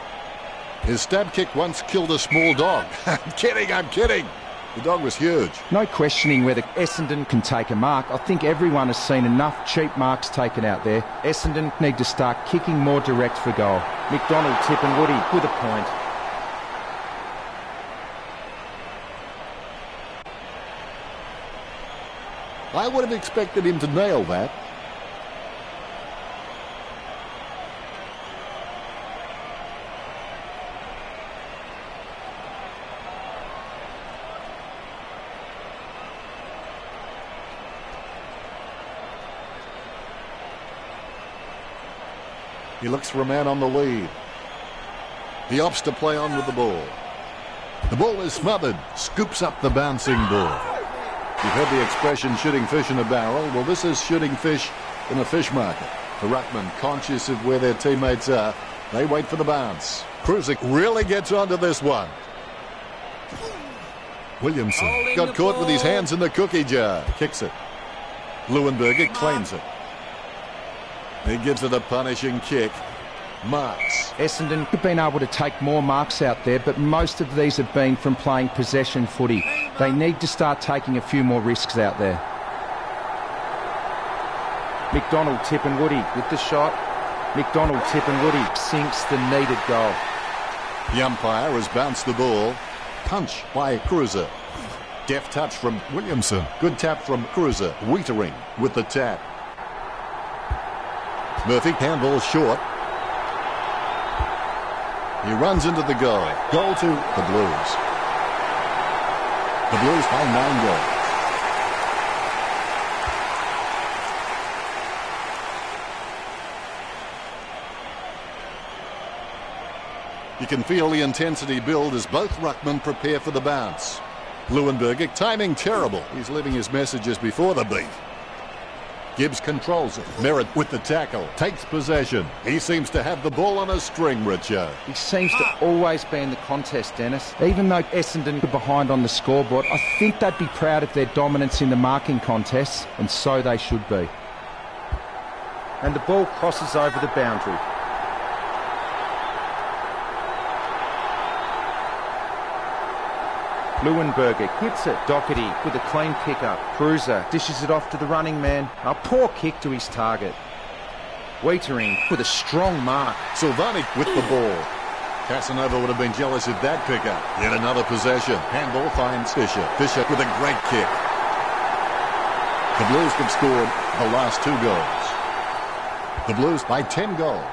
His stab kick once killed a small dog. I'm kidding. The dog was huge. No questioning whether Essendon can take a mark. I think everyone has seen enough cheap marks taken out there. Essendon need to start kicking more direct for goal. McDonald, Tip and Woody with a point. I would have expected him to nail that. He looks for a man on the lead. He opts to play on with the ball. The ball is smothered. Scoops up the bouncing ball. You've heard the expression shooting fish in a barrel. Well, this is shooting fish in a fish market. The ruckman, conscious of where their teammates are, they wait for the bounce. Cruiser really gets onto this one. Williamson got caught with his hands in the cookie jar. Kicks it. Leuenberger claims it. He gives it a punishing kick. Marks. Essendon have been able to take more marks out there, but most of these have been from playing possession footy. They need to start taking a few more risks out there. McDonald, Tip and Woody with the shot. McDonald, Tip and Woody sinks the needed goal. The umpire has bounced the ball. Punch by Cruiser. Deft touch from Williamson. Good tap from Cruiser. Wiedering with the tap. Murphy handball short. He runs into the goal. Goal to the Blues. The Blues by 9 goals. You can feel the intensity build as both ruckmen prepare for the bounce. Leuenberger, timing terrible. He's leaving his messages before the beat. Gibbs controls it. Merritt with the tackle. Takes possession. He seems to have the ball on a string, Richo. He seems to always be in the contest, Dennis. Even though Essendon are behind on the scoreboard, I think they'd be proud of their dominance in the marking contests, and so they should be. And the ball crosses over the boundary. Leuenberger hits it. Doherty with a clean pick-up. Cruiser dishes it off to the running man. A poor kick to his target. Wiedering with a strong mark. Silvani with the ball. Casanova would have been jealous of that pick-up. Yet another possession. Handball finds Fisher. Fisher with a great kick. The Blues have scored the last 2 goals. The Blues by 10 goals.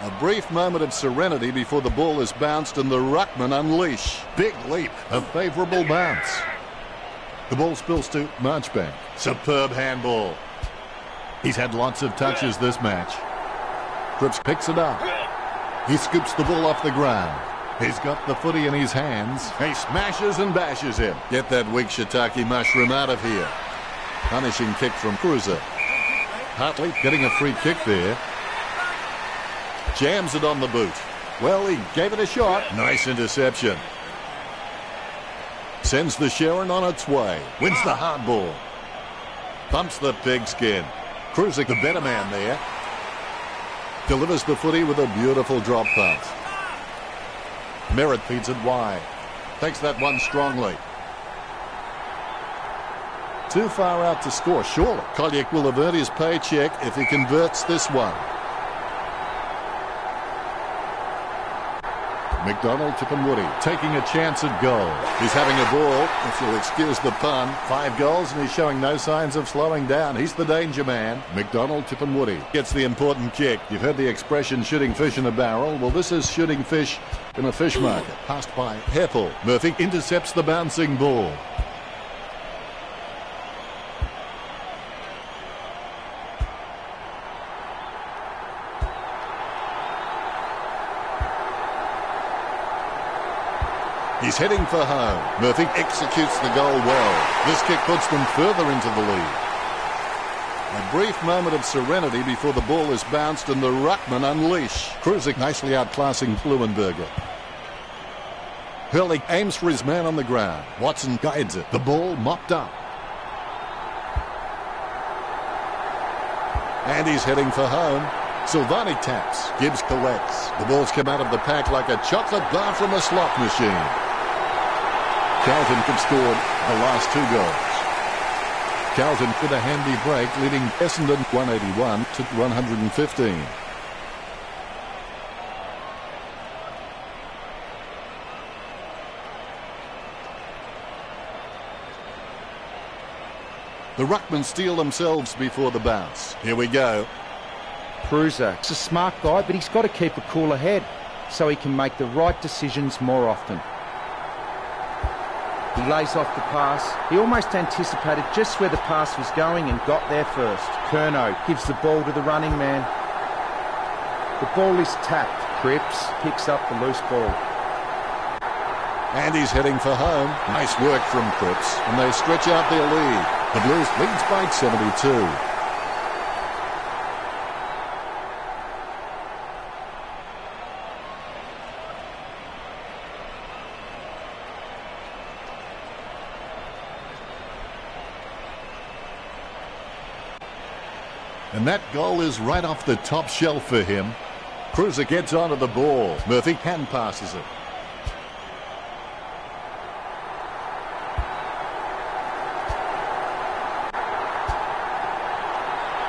A brief moment of serenity before the ball is bounced and the ruckman unleash. Big leap. A favourable bounce. The ball spills to Marchbank. Superb handball. He's had lots of touches this match. Cripps picks it up. He scoops the ball off the ground. He's got the footy in his hands. He smashes and bashes him. Get that weak shiitake mushroom out of here. Punishing kick from Cruiser. Hartley getting a free kick there. Jams it on the boot. Well, he gave it a shot. Nice interception. Sends the Sharon on its way. Wins the hard ball. Bumps the pigskin. Cruiser, the better man there. Delivers the footy with a beautiful drop pass. Merritt feeds it wide. Takes that one strongly. too far out to score, surely. Collier will have earned his paycheck if he converts this one. McDonald, Tippenwoody taking a chance at goal. He's having a ball, if you'll excuse the pun. 5 goals and he's showing no signs of slowing down. He's the danger man. McDonald, Tippenwoody gets the important kick. You've heard the expression shooting fish in a barrel. Well, this is shooting fish in a fish market. Passed by Heppel. Murphy intercepts the bouncing ball. He's heading for home. Murphy executes the goal well. This kick puts them further into the lead. A brief moment of serenity before the ball is bounced and the ruckman unleash. Krusek nicely outclassing Leuenberger. Hurley aims for his man on the ground. Watson guides it. The ball mopped up. And he's heading for home. Silvani taps. Gibbs collects. The ball's come out of the pack like a chocolate bar from a slot machine. Carlton have scored the last 2 goals. Carlton with a handy break, leading Essendon 181 to 115. The ruckmen steal themselves before the bounce. Here we go. Krusek, he's a smart guy, but he's got to keep a cooler head so he can make the right decisions more often. He lays off the pass. He almost anticipated just where the pass was going and got there first. Curnow gives the ball to the running man. The ball is tapped. Cripps picks up the loose ball. And he's heading for home. Nice work from Cripps. And they stretch out their lead. The Blues leads by 72. And that goal is right off the top shelf for him. Krusek gets onto the ball. Murphy hand passes it.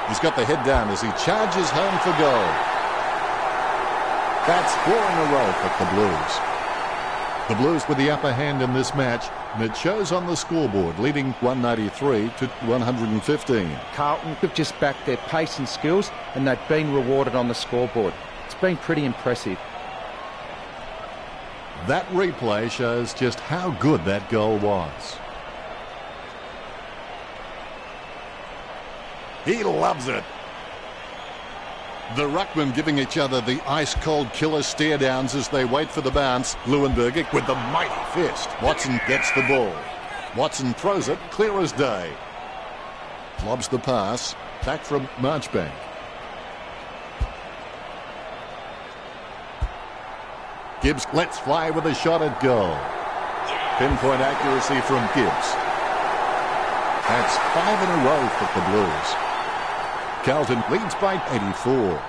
He's got the head down as he charges home for goal. That's 4 in a row for the Blues. The Blues with the upper hand in this match, and it shows on the scoreboard, leading 193 to 115. Carlton have just backed their pace and skills, and they've been rewarded on the scoreboard. It's been pretty impressive. That replay shows just how good that goal was. He loves it. The ruckmen giving each other the ice-cold killer stare-downs as they wait for the bounce. Leuenberger with the mighty fist. Watson gets the ball. Watson throws it clear as day. Lobs the pass. Back from Marchbank. Gibbs lets fly with a shot at goal. Pinpoint accuracy from Gibbs. That's 5 in a row for the Blues. Carlton leads by 84.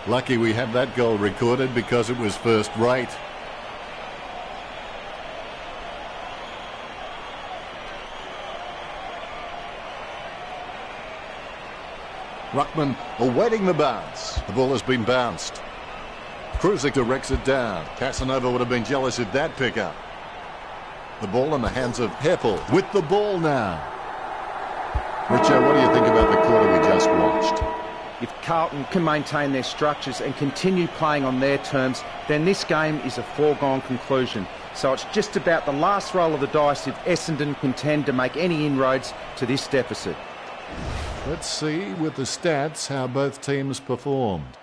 Lucky we have that goal recorded because it was first rate. Ruckman awaiting the bounce. The ball has been bounced. Krusek directs it down. Casanova would have been jealous of that pickup. The ball in the hands of Heppel with the ball now. Richard, what do you think about the quarter we just watched? If Carlton can maintain their structures and continue playing on their terms, then this game is a foregone conclusion. So it's just about the last roll of the dice if Essendon can tend to make any inroads to this deficit. Let's see with the stats how both teams performed.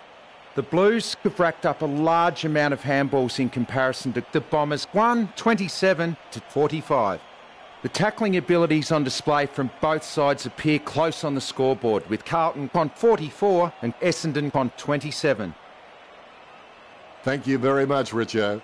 The Blues have racked up a large amount of handballs in comparison to the Bombers, 27 to 45. The tackling abilities on display from both sides appear close on the scoreboard, with Carlton on 44 and Essendon on 27. Thank you very much, Richo.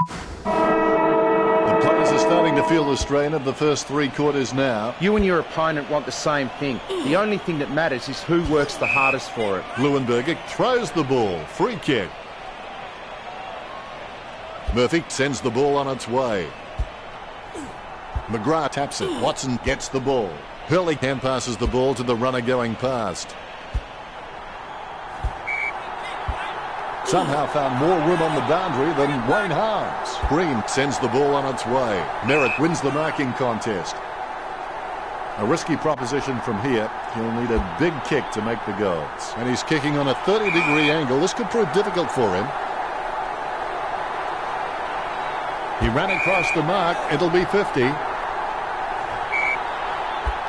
The players are starting to feel the strain of the first 3 quarters now. You and your opponent want the same thing. The only thing that matters is who works the hardest for it. Leuenberger throws the ball. Free kick. Murphy sends the ball on its way. McGrath taps it. Watson gets the ball. Hurley hand passes the ball to the runner going past. Somehow found more room on the boundary than Wayne Harms. Green sends the ball on its way. Merritt wins the marking contest. A risky proposition from here. He'll need a big kick to make the goals. And he's kicking on a 30-degree angle. This could prove difficult for him. He ran across the mark. It'll be 50.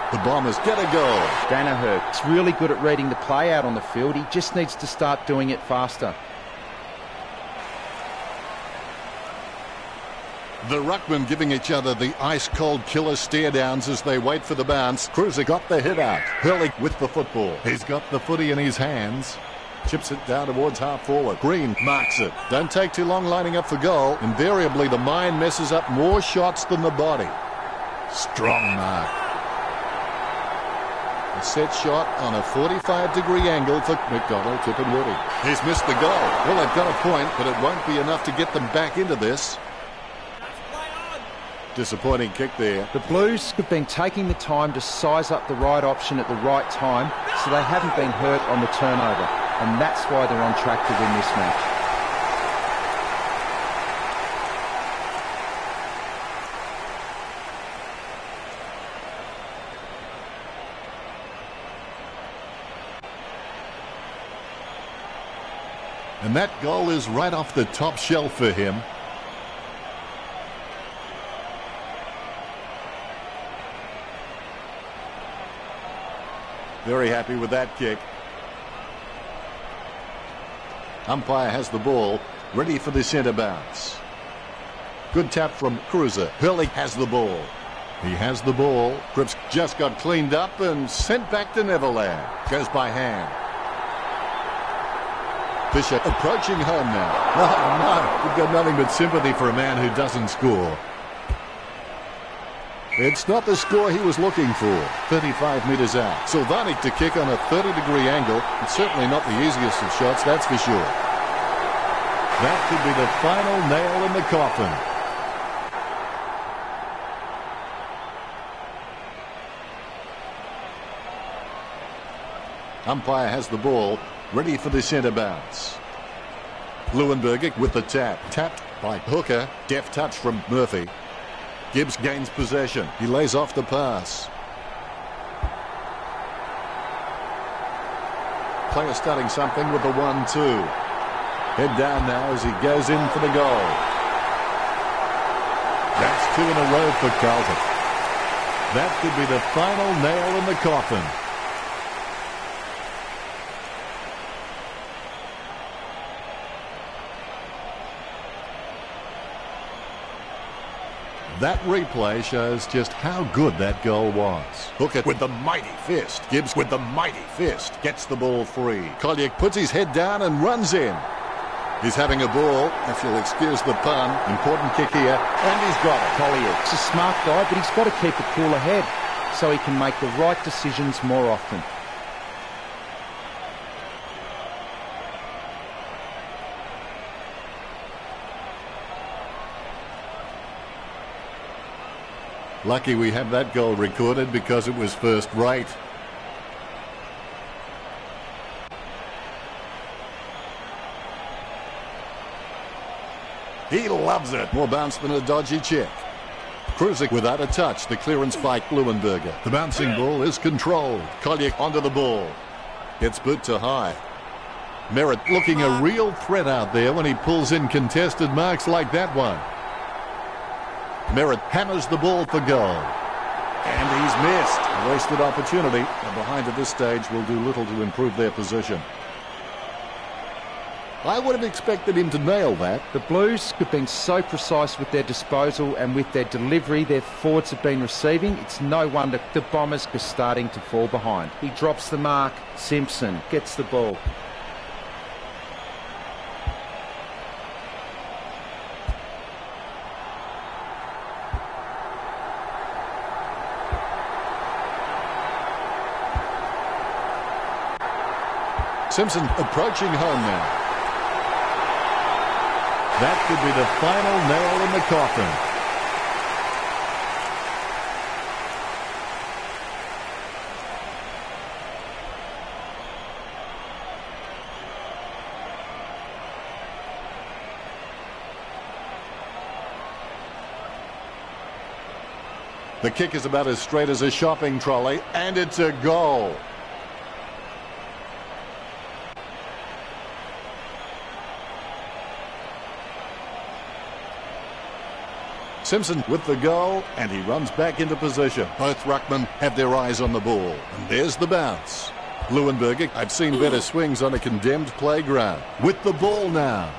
The Bombers get a goal. Danaher is really good at reading the play out on the field. He just needs to start doing it faster. The ruckmen giving each other the ice-cold killer stare-downs as they wait for the bounce. Cruiser got the hit out. Hurley with the football. He's got the footy in his hands. Chips it down towards half-forward. Green marks it. Don't take too long lining up for goal. Invariably, the mind messes up more shots than the body. Strong mark. A set shot on a 45-degree angle for McDonald, Tipperwoody. He's missed the goal. Well, they've got a point, but it won't be enough to get them back into this. Disappointing kick there. The Blues have been taking the time to size up the right option at the right time, so they haven't been hurt on the turnover, and that's why they're on track to win this match. And that goal is right off the top shelf for him. Very happy with that kick. Umpire has the ball, ready for the centre bounce. Good tap from Cruiser. Hurley has the ball. He has the ball. Cripps just got cleaned up and sent back to Neverland. Goes by hand. Fisher approaching home now. Oh no, we've got nothing but sympathy for a man who doesn't score. It's not the score he was looking for. 35 metres out. Silvani to kick on a 30-degree angle. It's certainly not the easiest of shots, that's for sure. That could be the final nail in the coffin. Umpire has the ball, ready for the centre bounce. Leuenberger with the tap. Tapped by Hooker. Deft touch from Murphy. Gibbs gains possession. He lays off the pass. Player starting something with the 1-2. Head down now as he goes in for the goal. That's 2 in a row for Carlton. That could be the final nail in the coffin. That replay shows just how good that goal was. Hooker with the mighty fist. Gibbs with the mighty fist. Gets the ball free. Collier puts his head down and runs in. He's having a ball, if you'll excuse the pun. Important kick here, and he's got it. Collier's a smart guy, but he's got to keep a cooler head so he can make the right decisions more often. Lucky we have that goal recorded because it was first rate. He loves it. More bounce than a dodgy check. Cruiser without a touch. The clearance by Leuenberger. The bouncing ball is controlled. Collier onto the ball. Gets boot to high. Merritt looking a real threat out there when he pulls in contested marks like that one. Merritt hammers the ball for goal. And he's missed. A wasted opportunity. And behind at this stage will do little to improve their position. I would have expected him to nail that. The Blues have been so precise with their disposal and with their delivery their forwards have been receiving. It's no wonder the Bombers are starting to fall behind. He drops the mark. Simpson gets the ball. Simpson approaching home now. That could be the final nail in the coffin. The kick is about as straight as a shopping trolley, and it's a goal. Simpson with the goal, and he runs back into position. Both ruckmen have their eyes on the ball, and there's the bounce. Leuenberger, I've seen better swings on a condemned playground. With the ball now.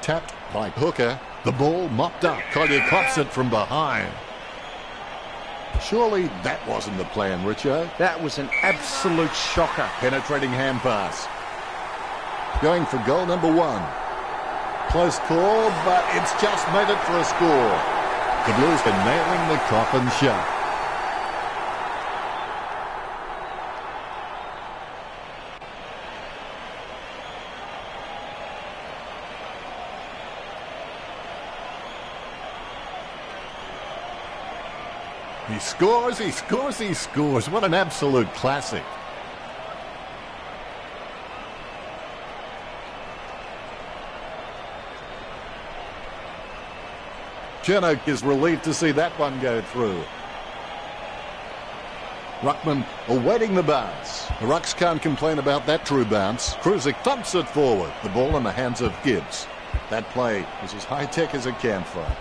Tapped by Hooker. The ball mopped up. Collier cops it from behind. Surely that wasn't the plan, Richo. That was an absolute shocker. Penetrating hand pass. Going for goal number 1. Close call, but it's just made it for a score. The Blues are nailing the coffin shut. He scores, he scores, he scores. What an absolute classic. Chernow is relieved to see that one go through. Ruckman awaiting the bounce. The Rucks can't complain about that true bounce. Cruiser thumps it forward. The ball in the hands of Gibbs. That play is as high-tech as a campfire.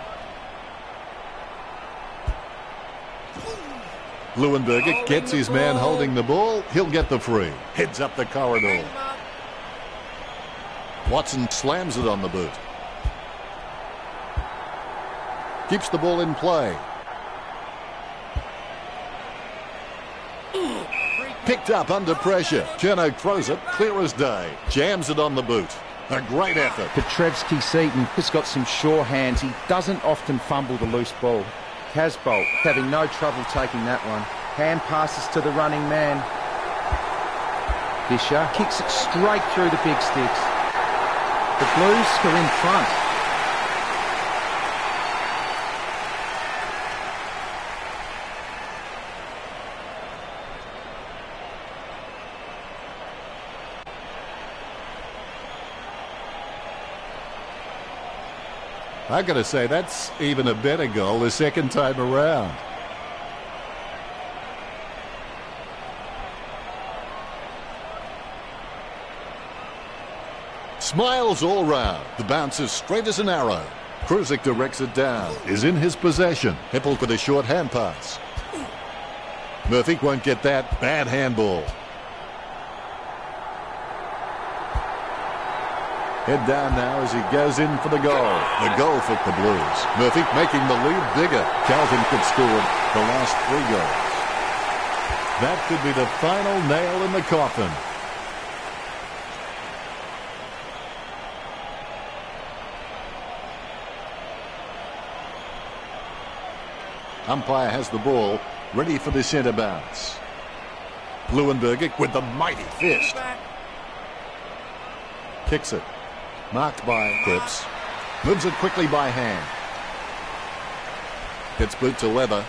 Leuenberger gets his man holding the ball. He'll get the free. Heads up the corridor. Watson slams it on the boot. Keeps the ball in play. Picked up under pressure. Chernow throws it clear as day. Jams it on the boot. A great effort. Petrevsky-Seaton has got some sure hands. He doesn't often fumble the loose ball. Casbolt having no trouble taking that one. Hand passes to the running man. Fisher kicks it straight through the big sticks. The Blues are in front. I've got to say, that's even a better goal the second time around. Smiles all round. The bounce is straight as an arrow. Krusik directs it down. Is in his possession. Hippel with a short hand pass. Murphy won't get that. Bad handball. Head down now as he goes in for the goal. The goal for the Blues. Murphy making the lead bigger. Carlton could score the last 3 goals. That could be the final nail in the coffin. Umpire has the ball, ready for the centre bounce. Leuenberger with the mighty fist. Kicks it. Marked by Cripps. Moves it quickly by hand. Gets boot to leather.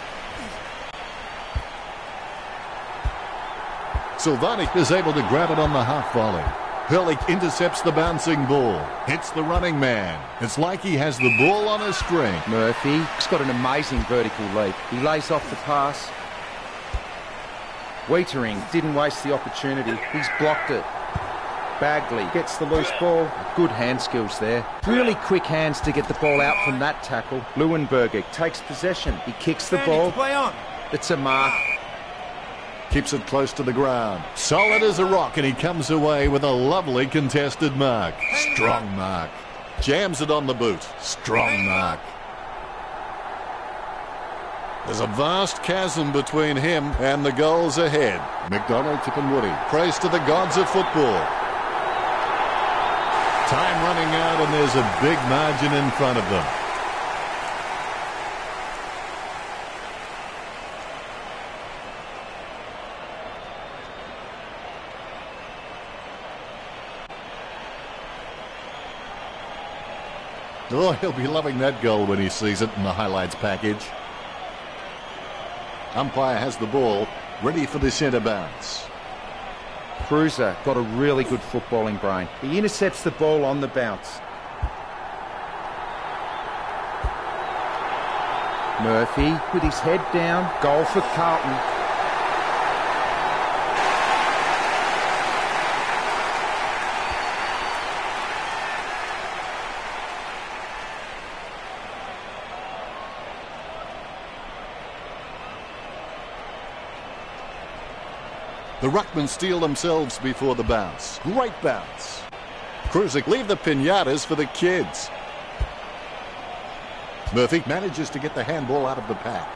Silvani is able to grab it on the half volley. Hurley intercepts the bouncing ball. Hits the running man. It's like he has the ball on a string. Murphy's got an amazing vertical leap. He lays off the pass. Waitering didn't waste the opportunity. He's blocked it. Bagley gets the loose ball. Good hand skills there. Really quick hands to get the ball out from that tackle. Leuenberger takes possession. He kicks the ball. It's a mark. Keeps it close to the ground. Solid as a rock, and he comes away with a lovely contested mark. Strong mark. Jams it on the boot. Strong mark. There's a vast chasm between him and the goals ahead. McDonald, Tippenwoody. Praise to the gods of football. Time running out, and there's a big margin in front of them. Oh, he'll be loving that goal when he sees it in the highlights package. Umpire has the ball, ready for the centre bounce. Cruiser got a really good footballing brain. He intercepts the ball on the bounce. Murphy with his head down. Goal for Carlton. The ruckmen steal themselves before the bounce. Great bounce. Cruiser leave the pinatas for the kids. Murphy manages to get the handball out of the pack.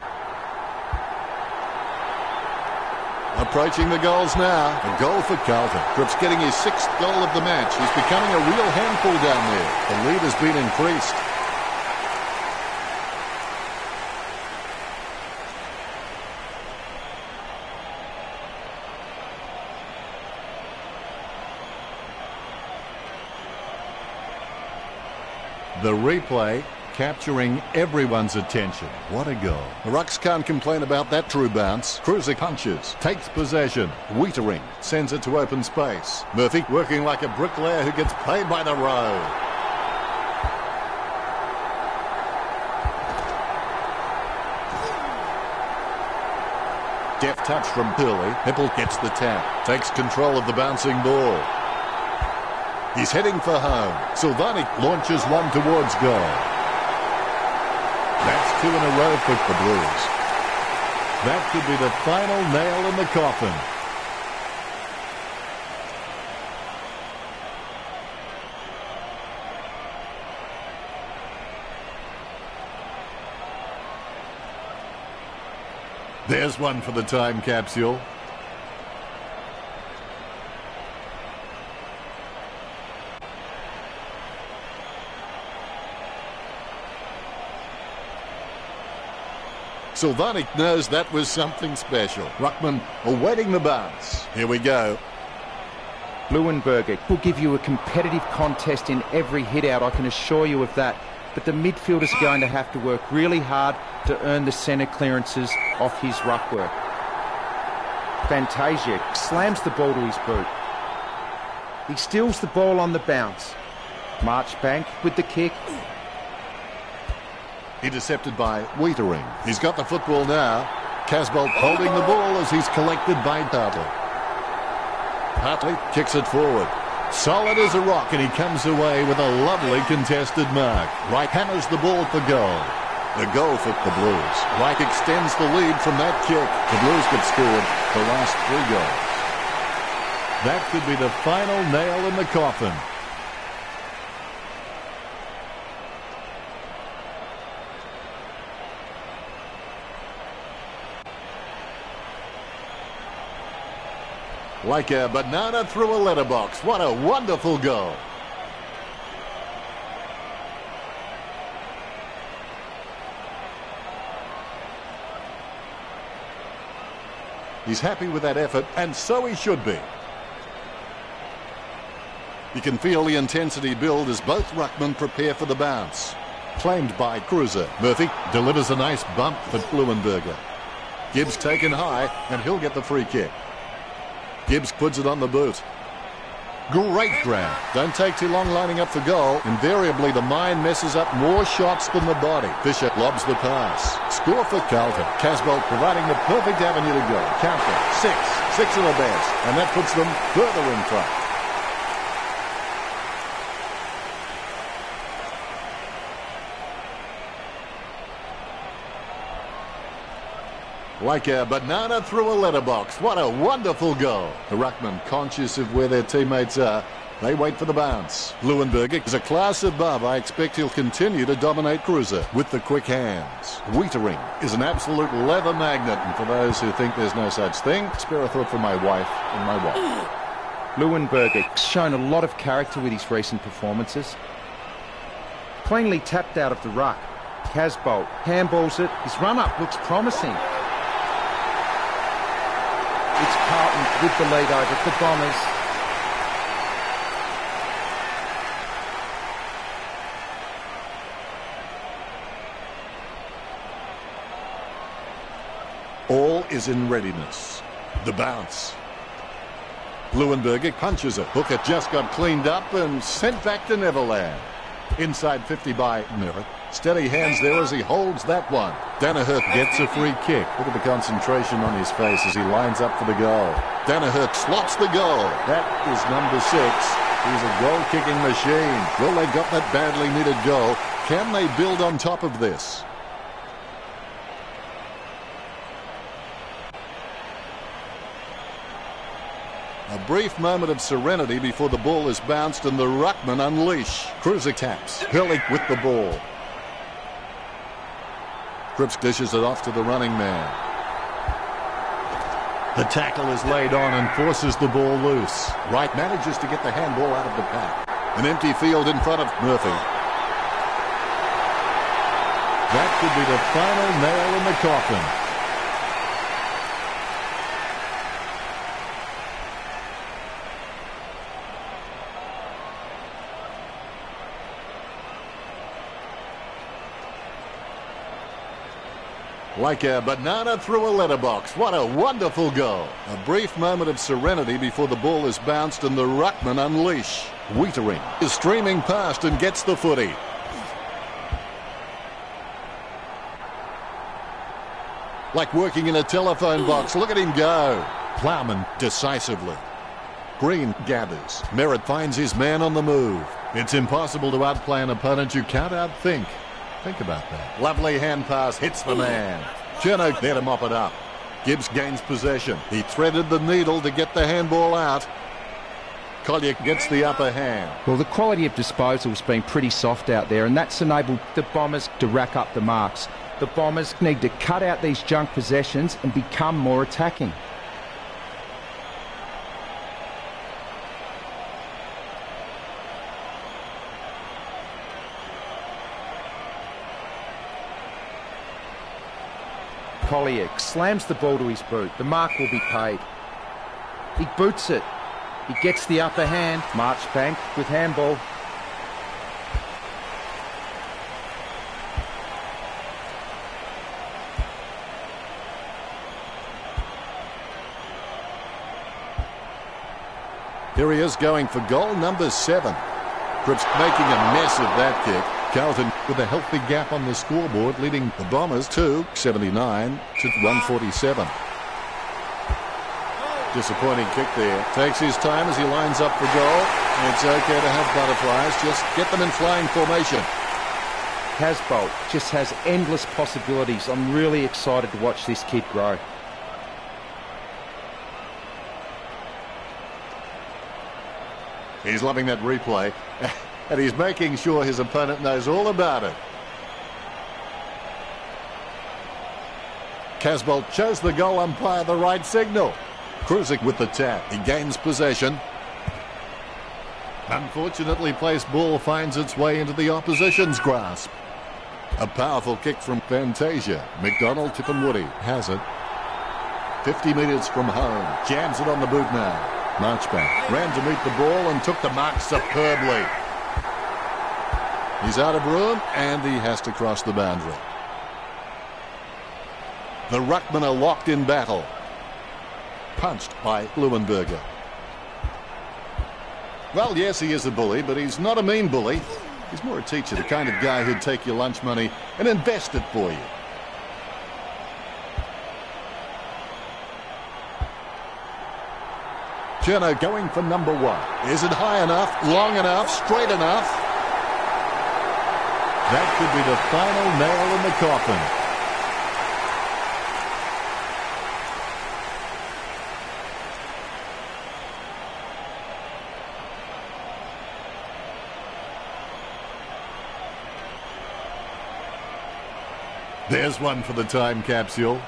Approaching the goals now. A goal for Carlton. Cripps getting his 6th goal of the match. He's becoming a real handful down there. The lead has been increased. The replay capturing everyone's attention. What a goal. The Rucks can't complain about that true bounce. Cruiser punches, takes possession. Wiedering sends it to open space. Murphy working like a bricklayer who gets paid by the row. Deft touch from Hurley. Heppel gets the tap. Takes control of the bouncing ball. He's heading for home. Silvanic launches one towards goal. That's 2 in a row for the Blues. That could be the final nail in the coffin. There's one for the time capsule. Silvanic knows that was something special. Ruckman awaiting the bounce. Here we go. Leuenberger will give you a competitive contest in every hit-out, I can assure you of that. But the midfielders are going to have to work really hard to earn the centre clearances off his ruck work. Fantasia slams the ball to his boot. He steals the ball on the bounce. Marchbank with the kick. Intercepted by Wiedering. He's got the football now. Casbolt holding the ball as he's collected by Hartley. Hartley kicks it forward. Solid as a rock, and he comes away with a lovely contested mark. Wright hammers the ball for goal. The goal for the Blues. Wright extends the lead from that kick. The Blues get scored the last 3 goals. That could be the final nail in the coffin. Like a banana through a letterbox. What a wonderful goal. He's happy with that effort, and so he should be. You can feel the intensity build as both ruckmen prepare for the bounce. Claimed by Cruiser. Murphy delivers a nice bump for Leuenberger. Gibbs taken high, and he'll get the free kick. Gibbs puts it on the boot. Great grab. Don't take too long lining up for goal. Invariably, the mind messes up more shots than the body. Fisher lobs the pass. Score for Carlton. Casbolt providing the perfect avenue to go. Count them. 6. 6 are the best. And that puts them further in front. Like a banana through a letterbox. What a wonderful goal. The ruckman, conscious of where their teammates are, they wait for the bounce. Leuenberger is a class above. I expect he'll continue to dominate Cruiser with the quick hands. Wiedering is an absolute leather magnet, and for those who think there's no such thing, spare a thought for my wife and my wife. Leuenberger's shown a lot of character with his recent performances. Cleanly tapped out of the ruck. Casbolt handballs it. His run-up looks promising. It's Carlton with the lead over the Bombers. All is in readiness. The bounce. Leuenberger punches it. Hooker just got cleaned up and sent back to Neverland. Inside 50 by Merritt. Steady hands there as he holds that one. Danaher gets a free kick. Look at the concentration on his face as he lines up for the goal. Danaher slots the goal. That is number 6. He's a goal-kicking machine. Well, they got that badly needed goal. Can they build on top of this? A brief moment of serenity before the ball is bounced and the ruckman unleash. Cruiser taps. Hurley with the ball. Cripps dishes it off to the running man. The tackle is laid on and forces the ball loose. Wright manages to get the handball out of the pack. An empty field in front of Murphy. That could be the final nail in the coffin. Like a banana through a letterbox. What a wonderful goal. A brief moment of serenity before the ball is bounced and the ruckman unleash. Wiedering is streaming past and gets the footy. Like working in a telephone box. Look at him go. Plowman decisively. Green gathers. Merritt finds his man on the move. It's impossible to outplay an opponent you can't outthink. Think about that. Lovely hand pass hits the man. Cherno there to mop it up. Gibbs gains possession. He threaded the needle to get the handball out. Collier gets the upper hand. Well, the quality of disposal's been pretty soft out there, and that's enabled the Bombers to rack up the marks. The Bombers need to cut out these junk possessions and become more attacking. Collier slams the ball to his boot. The mark will be paid. He boots it. He gets the upper hand. Marchbank with handball. Here he is going for goal number 7. Cripps making a mess of that kick. Carlton with a healthy gap on the scoreboard, leading the Bombers to 79 to 147. Disappointing kick there. Takes his time as he lines up for goal. It's okay to have butterflies. Just get them in flying formation. Casbolt just has endless possibilities. I'm really excited to watch this kid grow. He's loving that replay. And he's making sure his opponent knows all about it. Casbolt shows the goal umpire the right signal. Cruiser with the tap. He gains possession. Unfortunately, placed ball finds its way into the opposition's grasp. A powerful kick from Fantasia. McDonald, Tippenwoody has it. 50 metres from home. Jams it on the boot now. Marchbank ran to meet the ball and took the mark superbly. He's out of room and he has to cross the boundary. The ruckmen are locked in battle. Punched by Leuenberger. Well, yes, he is a bully, but he's not a mean bully. He's more a teacher, the kind of guy who'd take your lunch money and invest it for you. Cherno going for number 1. Is it high enough, long enough, straight enough? That could be the final nail in the coffin. There's one for the time capsule.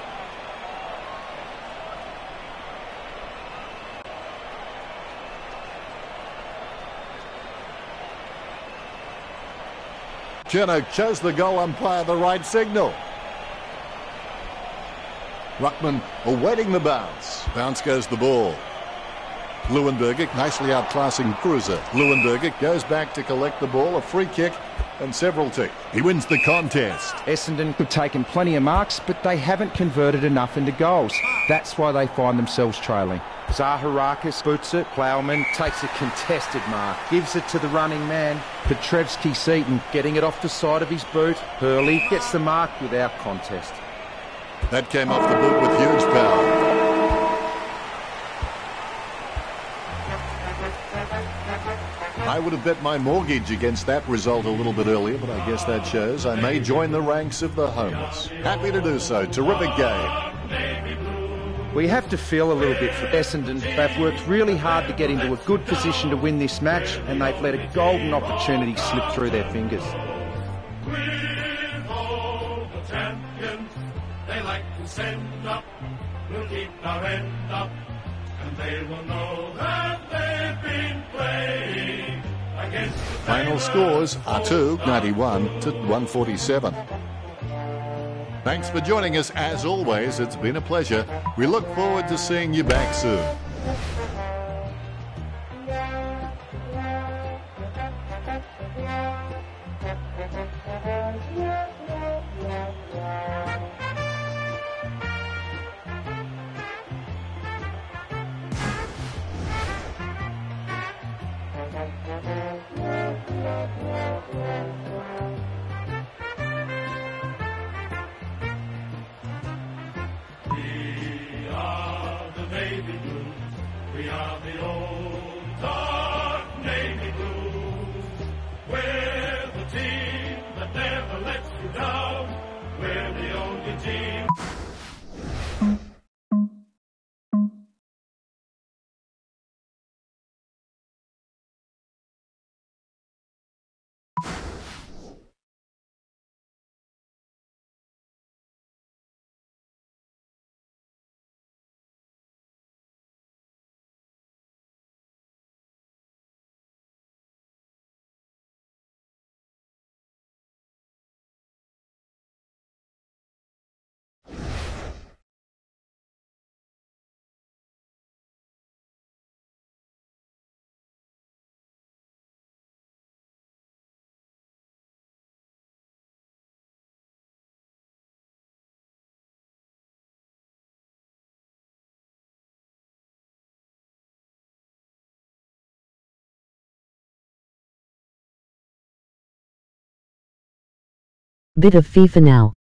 Cherno shows the goal umpire the right signal. Ruckman awaiting the bounce. Bounce goes the ball. Leuenberger nicely outclassing Cruiser. Leuenberger goes back to collect the ball. A free kick and several teeth. He wins the contest. Essendon could take in plenty of marks, but they haven't converted enough into goals. That's why they find themselves trailing. Zaharakis boots it. Plowman takes a contested mark, gives it to the running man. Petrevski-Seaton getting it off the side of his boot. Hurley gets the mark without contest. That came off the boot with huge power. I would have bet my mortgage against that result a little bit earlier, but I guess that shows I may join the ranks of the homeless. Happy to do so. Terrific game. We have to feel a little bit for Essendon. They've worked really hard to get into a good position to win this match, and they've let a golden opportunity slip through their fingers. With all the champions, they like to send up. We'll keep our end up, and they will know that they've been playing against the Final scores are 91 to 147. Thanks for joining us. As always, it's been a pleasure. We look forward to seeing you back soon. Navy Blues. We are the old dark Navy Blues. We're the team that never lets you down. We're the only team. Bit of FIFA now.